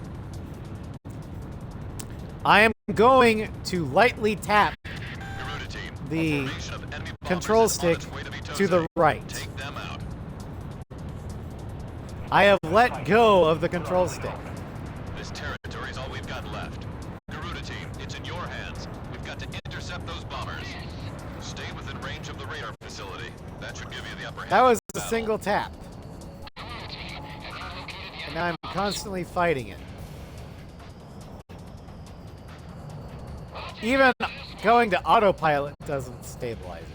I am going to lightly tap Garuda team, the a formation of enemy bombers control is on stick its way to Vitose. to the right. Take them out. I have let go of the control stick. This territory is all we've got left. Garuda team, it's in your hands. We've got to intercept those bombers. Stay within range of the radar facility. That should give you the upper hand. That was in a battle. single tap. And now I'm constantly fighting it. Even going to autopilot doesn't stabilize it.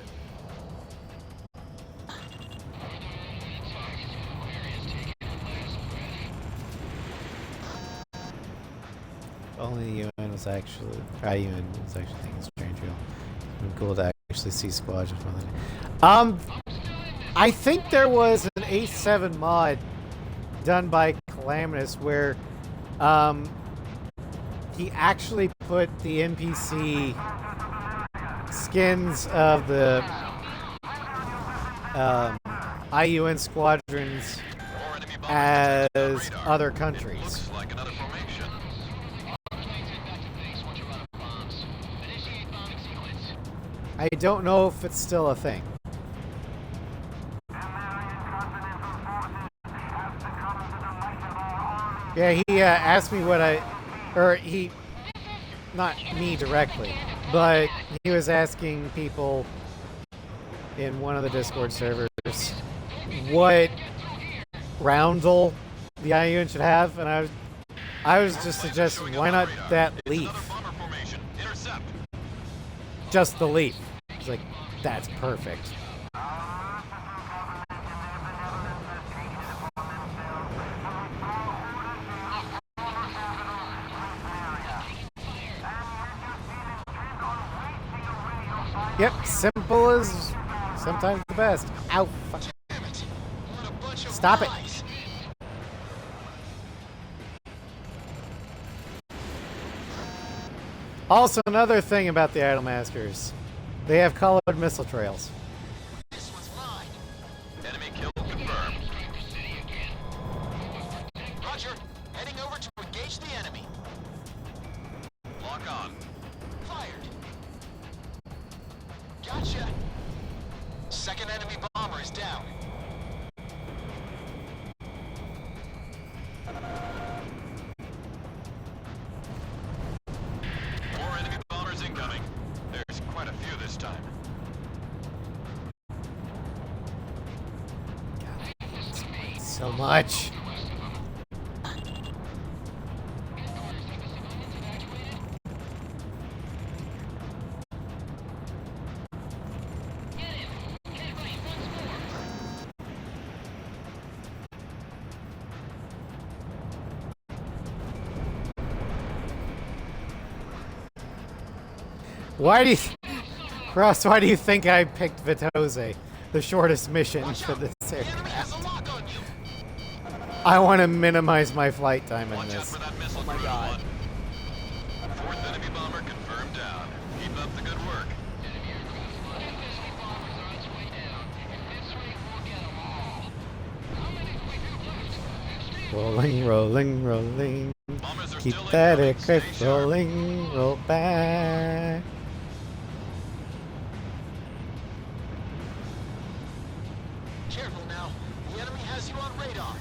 Only the UN was actually, UN was actually thinking strange real. It's been cool to actually see squads in front of it. I think there was an A7 mod done by Calamitous where he actually put the NPC skins of the IUN squadrons More enemy bombers as detected on radar. other It countries. looks like another formation. I don't know if it's still a thing. Yeah, he asked me what not me directly, but he was asking people in one of the Discord servers what roundel the IUN should have, and I was just suggesting, why not that leaf? Bomber formation. Intercept. Just the leaf. It's like, that's perfect. Yep, simple as sometimes the best. Ow, fuck. Damn it. What a bunch of Stop it. lies. Also, another thing about the Idolmasters, they have colored missile trails. This one's mine. Enemy kill confirmed. Roger. Heading over to engage the enemy. Lock on. Fired. Gotcha. Second enemy bomber is down. More enemy bombers incoming. There's quite a few this time. So much. Why do you, Ross? Why do you think I picked Vitose, the shortest mission for this The enemy has aircraft? a lock on you. I want to minimize my flight time in Watch out this. for that missile. Oh my god. Fourth enemy bomber confirmed down. Keep up the good work. Rolling, rolling, rolling. Bombers are Keep still that incoming. Stay aircraft sharp. rolling, roll back. Careful now. The enemy has you on radar.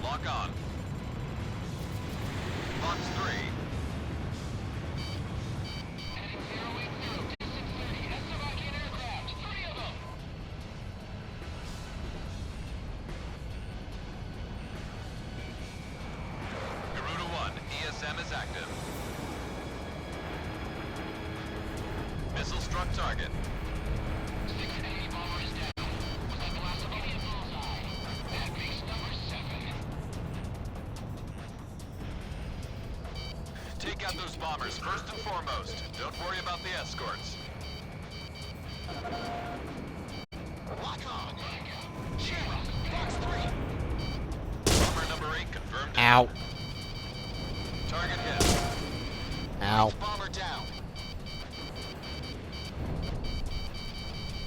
Lock on. Box 3. Garuda 1, ESM is active. Missile struck target. Take out those bombers first and foremost. Don't worry about the escorts. Lock on. Shamrock. Box 3. Bomber number 8 confirmed. Ow. Target hit. Ow. Bomber down.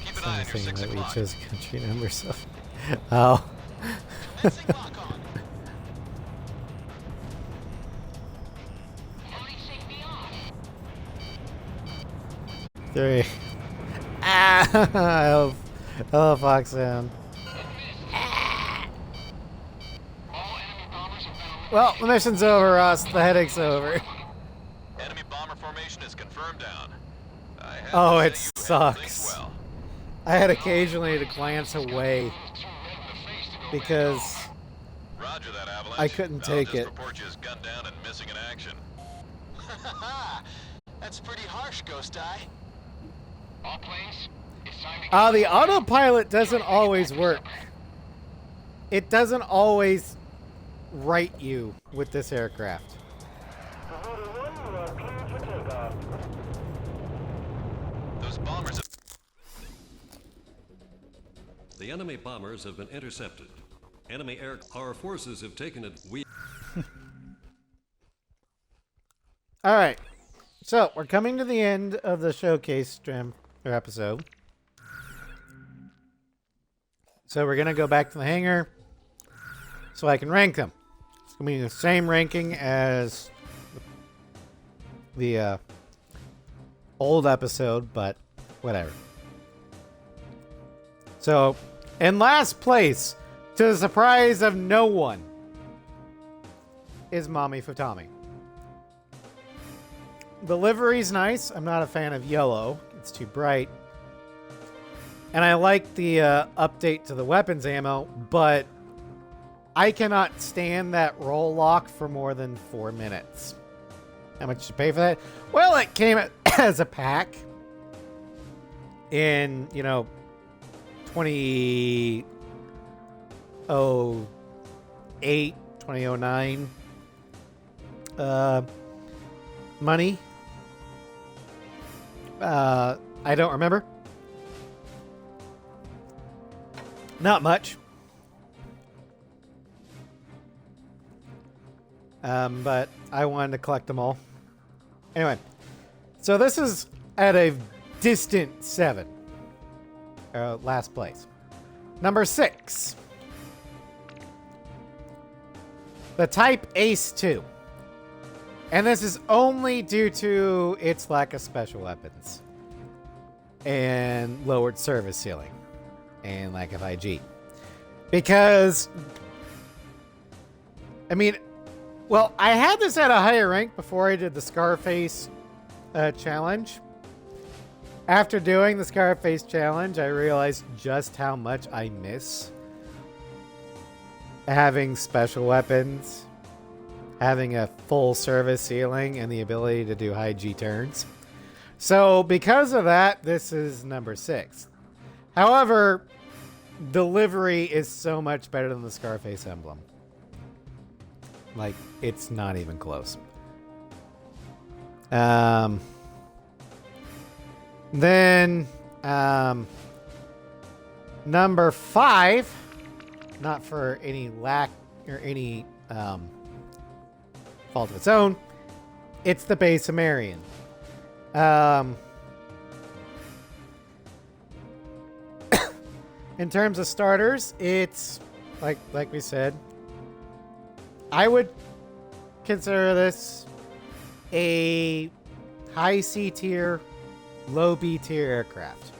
Keep an eye on your Something 6 that we o'clock. chose country numbers of. Oh. Commencing lock on. 3. Ah! Hello, Foxhound. Well, the mission's over, Ross. The headache's over. Enemy bomber formation is confirmed down. I have Oh, to it say you handled things sucks. well. I had occasionally to glance away because Roger that, Avalanche. I couldn't I'll take just it. report you as gunned down and missing in action. That's pretty harsh, Ghost Eye. All planes, it's time to the autopilot doesn't always work. It doesn't always right you with this aircraft. Garuda 1, you are cleared for takeoff. Those bombers have The enemy bombers have been intercepted. Our forces have taken it. All right. So, we're coming to the end of the showcase stream or episode. So, we're going to go back to the hangar so I can rank them. It's going to be the same ranking as the old episode, but whatever. So, in last place, to the surprise of no one, is Mommy Futami. The livery's nice. I'm not a fan of yellow. It's too bright. And I like the update to the weapons ammo, but I cannot stand that roll lock for more than 4 minutes. How much did you pay for that? Well, it came as a pack in, 2008, 2009 money. I don't remember. Not much. But I wanted to collect them all. Anyway, so this is at a distant 7. Last place. Number 6. The Type Ace 2. And this is only due to its lack of special weapons. And lowered service ceiling. And lack of IG. Because, I mean, well, I had this at a higher rank before I did the Scarface challenge. After doing the Scarface challenge, I realized just how much I miss having special weapons, having a full service ceiling, and the ability to do high G turns. So because of that, this is number 6. However, delivery is so much better than the Scarface emblem. Like, it's not even close. Then, number 5, not for any lack or any fault of its own, it's the base Amarian. In terms of starters, it's like we said, I would consider this a high C tier, low B tier aircraft.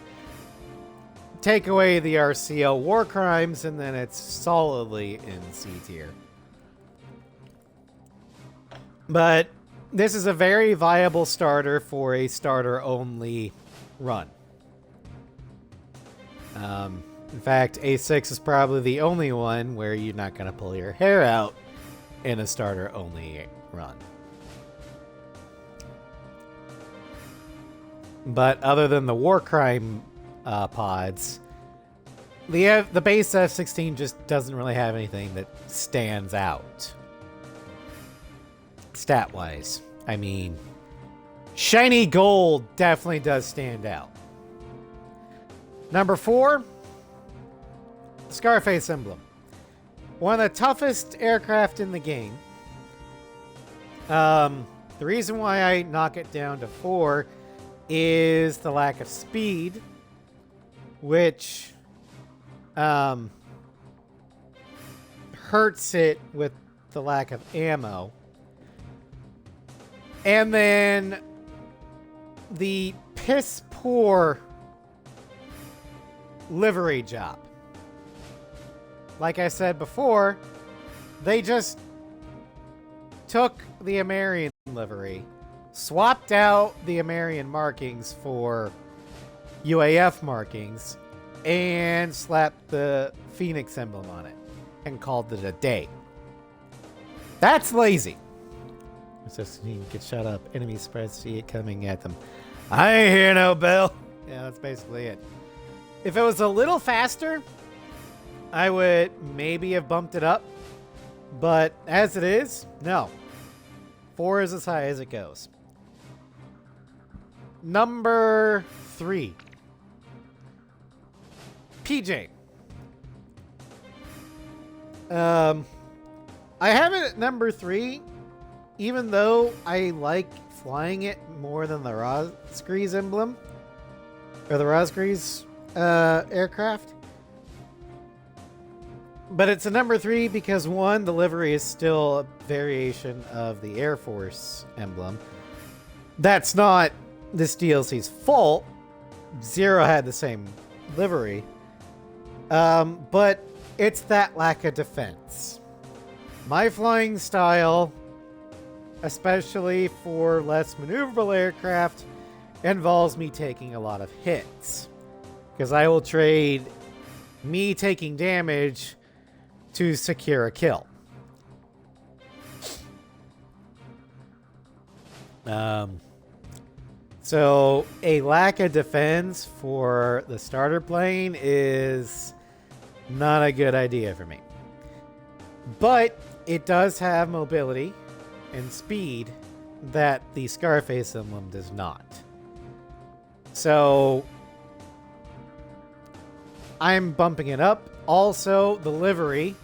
Take away the RCL war crimes, and then it's solidly in C tier. But this is a very viable starter for a starter-only run. In fact, A6 is probably the only one where you're not going to pull your hair out in a starter-only run. But other than the war crime pods, the base F-16 just doesn't really have anything that stands out. Stat-wise. I mean, shiny gold definitely does stand out. Number 4, Scarface emblem. One of the toughest aircraft in the game. The reason why I knock it down to 4 is the lack of speed, which hurts it with the lack of ammo. And then the piss poor livery job. Like I said before, they just took the Amarian livery, swapped out the Amarian markings for UAF markings, and slapped the Phoenix emblem on it and called it a day. That's lazy. It's just, you can shut up. Enemy spreads, see it coming at them. I ain't hear no bell. Yeah, that's basically it. If it was a little faster, I would maybe have bumped it up. But as it is, no. 4 is as high as it goes. Number 3. PJ. I have it at number 3, even though I like flying it more than the Rosgrees emblem. Or the Rosgrees aircraft. But it's a number 3 because, one, the livery is still a variation of the Air Force emblem. That's not this DLC's fault. Zero had the same livery. But it's that lack of defense. My flying style, especially for less maneuverable aircraft, involves me taking a lot of hits. Because I will trade me taking damage to secure a kill. So a lack of defense for the starter plane is not a good idea for me. But it does have mobility and speed that the Scarface emblem does not. So I'm bumping it up. Also, the livery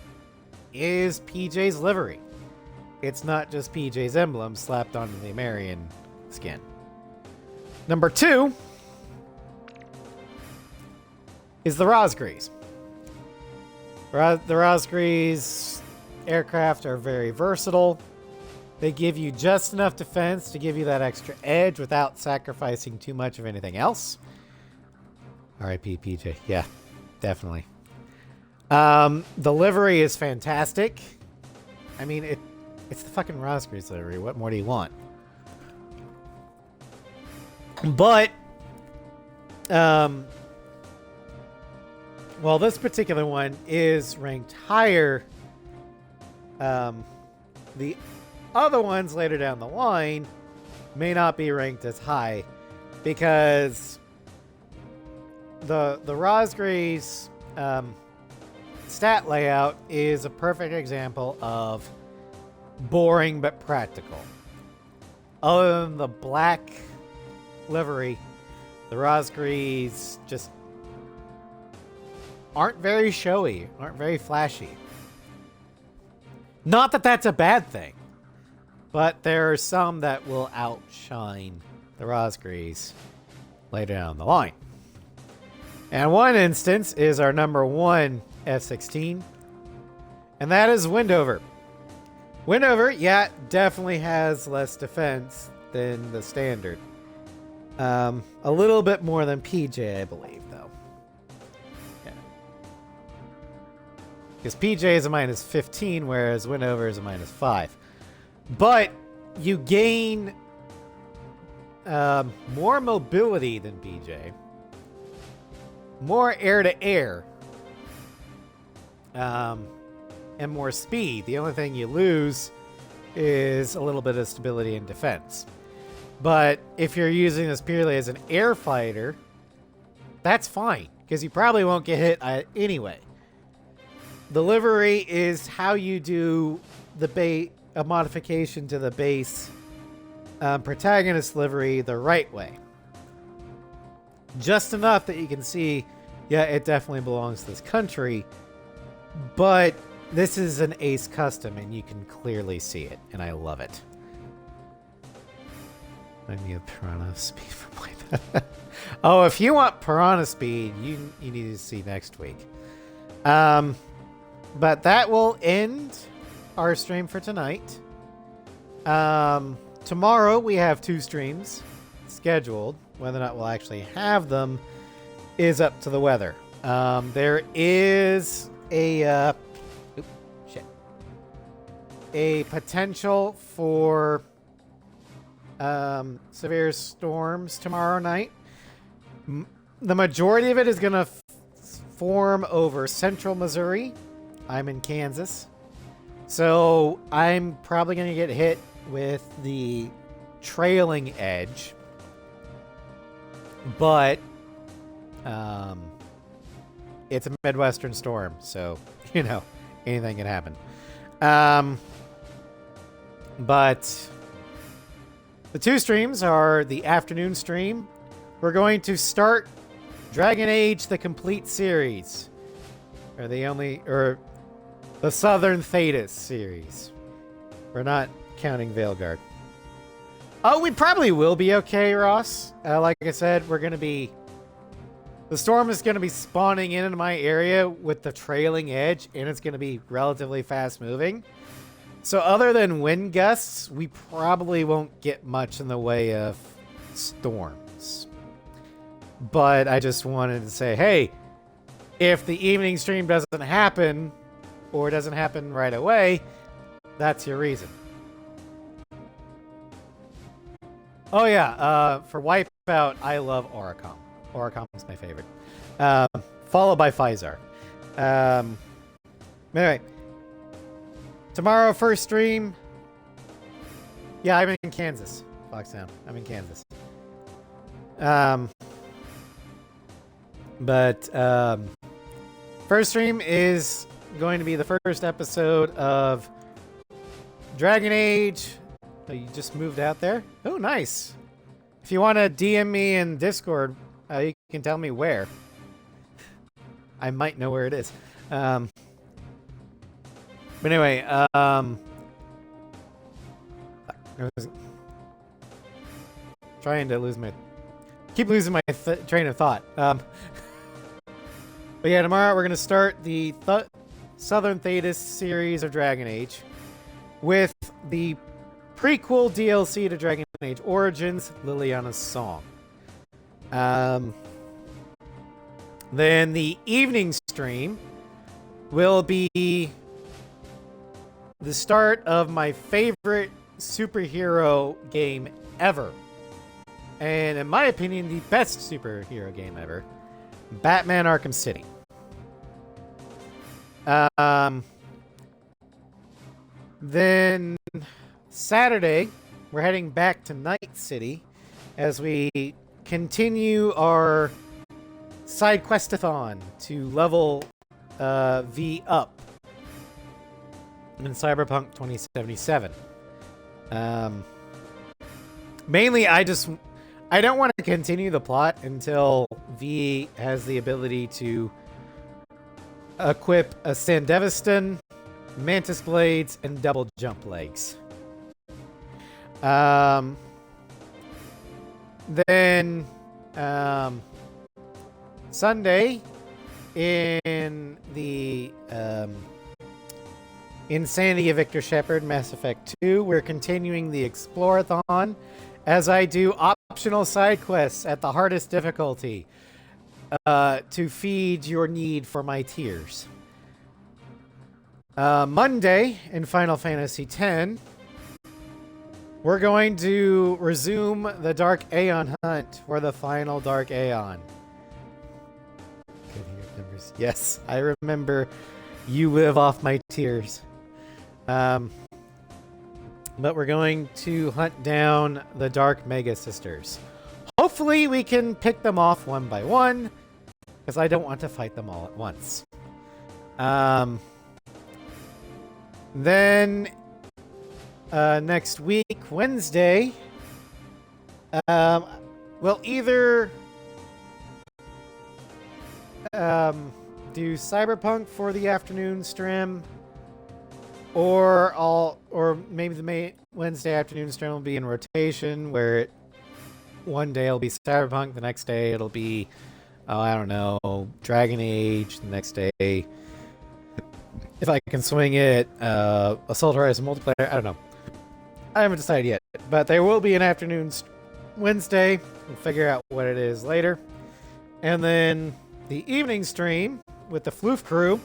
is PJ's livery. It's not just PJ's emblem slapped onto the American skin. Number 2 is the Rosgrees. The Rosgrees aircraft are very versatile. They give you just enough defense to give you that extra edge without sacrificing too much of anything else. R.I.P. PJ. Yeah, definitely. The livery is fantastic. I mean, it's the fucking Rosgrees livery. What more do you want? But, well, this particular one is ranked higher. The other ones later down the line may not be ranked as high because the Rosgrees stat layout is a perfect example of boring but practical. Other than the black livery, the Rosgrees just aren't very showy, aren't very flashy. Not that that's a bad thing, but there are some that will outshine the Rosgrees later down the line. And one instance is our number 1 F-16, and that is Windover. Windover, yeah, definitely has less defense than the standard. A little bit more than PJ, I believe, though. Yeah. Because PJ is a minus 15, whereas Windover is a minus 5. But you gain more mobility than PJ, more air-to-air, and more speed. The only thing you lose is a little bit of stability and defense. But if you're using this purely as an air fighter, that's fine, because you probably won't get hit anyway. The livery is how you do a modification to the base protagonist livery the right way. Just enough that you can see, yeah, it definitely belongs to this country, but this is an Ace custom, and you can clearly see it, and I love it. I need Piranha speed for my Oh, if you want Piranha speed, you need to see next week. But that will end our stream for tonight. Tomorrow we have 2 streams scheduled. Whether or not we'll actually have them is up to the weather. There is a potential for severe storms tomorrow night. The majority of it is going to form over central Missouri. I'm in Kansas. So I'm probably going to get hit with the trailing edge. But it's a Midwestern storm, so, you know, anything can happen. But the 2 streams are the afternoon stream. We're going to start Dragon Age: The Complete Series, or the Southern Thetis series. We're not counting Veilguard. Oh, we probably will be okay, Ross. Like I said, we're going to be The storm is going to be spawning into my area with the trailing edge, and it's going to be relatively fast moving. So other than wind gusts, we probably won't get much in the way of storms. But I just wanted to say, hey, if the evening stream doesn't happen, or doesn't happen right away, that's your reason. Oh yeah, for Wipeout, I love Oricom. Oricom is my favorite. Followed by Physar. Anyway, tomorrow first stream. Yeah, I'm in Kansas, Foxtown. I'm in Kansas. First stream is going to be the first episode of Dragon Age. Oh, you just moved out there? Oh, nice. If you want to DM me in Discord, you can tell me where. I might know where it is. But anyway, I was trying to keep losing my train of thought. But yeah, tomorrow we're going to start the Southern Thetis series of Dragon Age with the prequel DLC to Dragon Age Origins, Liliana's Song. Then the evening stream will be the start of my favorite superhero game ever. And in my opinion, the best superhero game ever. Batman Arkham City. Then Saturday, we're heading back to Night City as we continue our side questathon to level V up in Cyberpunk 2077. Mainly, I don't want to continue the plot until V has the ability to equip a Sandevistan, Mantis Blades, and double jump legs. Then Sunday in the Insanity of Victor Shepard Mass Effect 2, we're continuing the Explorathon as I do optional side quests at the hardest difficulty to feed your need for my tears. Monday in Final Fantasy X, we're going to resume the Dark Aeon hunt for the final Dark Aeon. Good hear numbers. Yes, I remember. You live off my tears. But we're going to hunt down the Dark Mega Sisters. Hopefully we can pick them off one by one, because I don't want to fight them all at once. Then next week, Wednesday, we'll either do Cyberpunk for the afternoon stream, or maybe the Wednesday afternoon stream will be in rotation, where one day it'll be Cyberpunk, the next day it'll be, I don't know, Dragon Age, the next day, if I can swing it, Assault Horizon multiplayer, I don't know. I haven't decided yet, but there will be an afternoon Wednesday. We'll figure out what it is later. And then the evening stream with the Floof crew,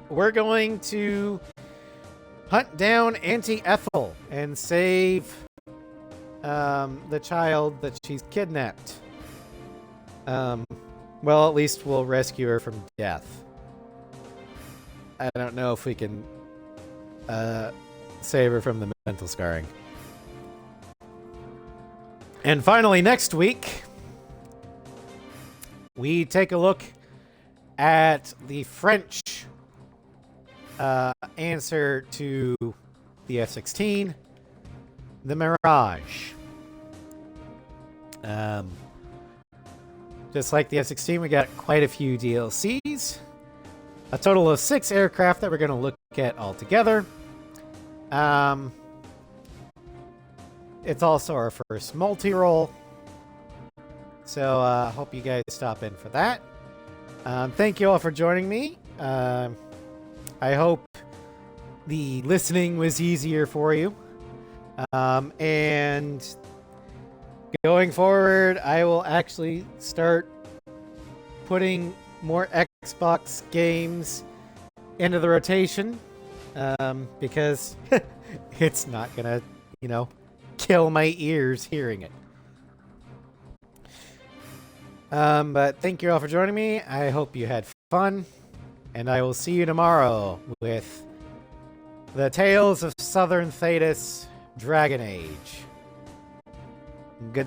we're going to hunt down Auntie Ethel and save the child that she's kidnapped. Well, at least we'll rescue her from death. I don't know if we can save her from the mental scarring. And finally, next week, we take a look at the French answer to the F-16, the Mirage. Just like the F-16, we got quite a few DLCs. A total of 6 aircraft that we're going to look at all together. It's also our first multi-role. So hope you guys stop in for that. Thank you all for joining me. I hope the listening was easier for you. And going forward, I will actually start putting more Xbox games into the rotation, because it's not gonna, kill my ears hearing it. But thank you all for joining me. I hope you had fun, and I will see you tomorrow with the Tales of Southern Thetis Dragon Age. Good night.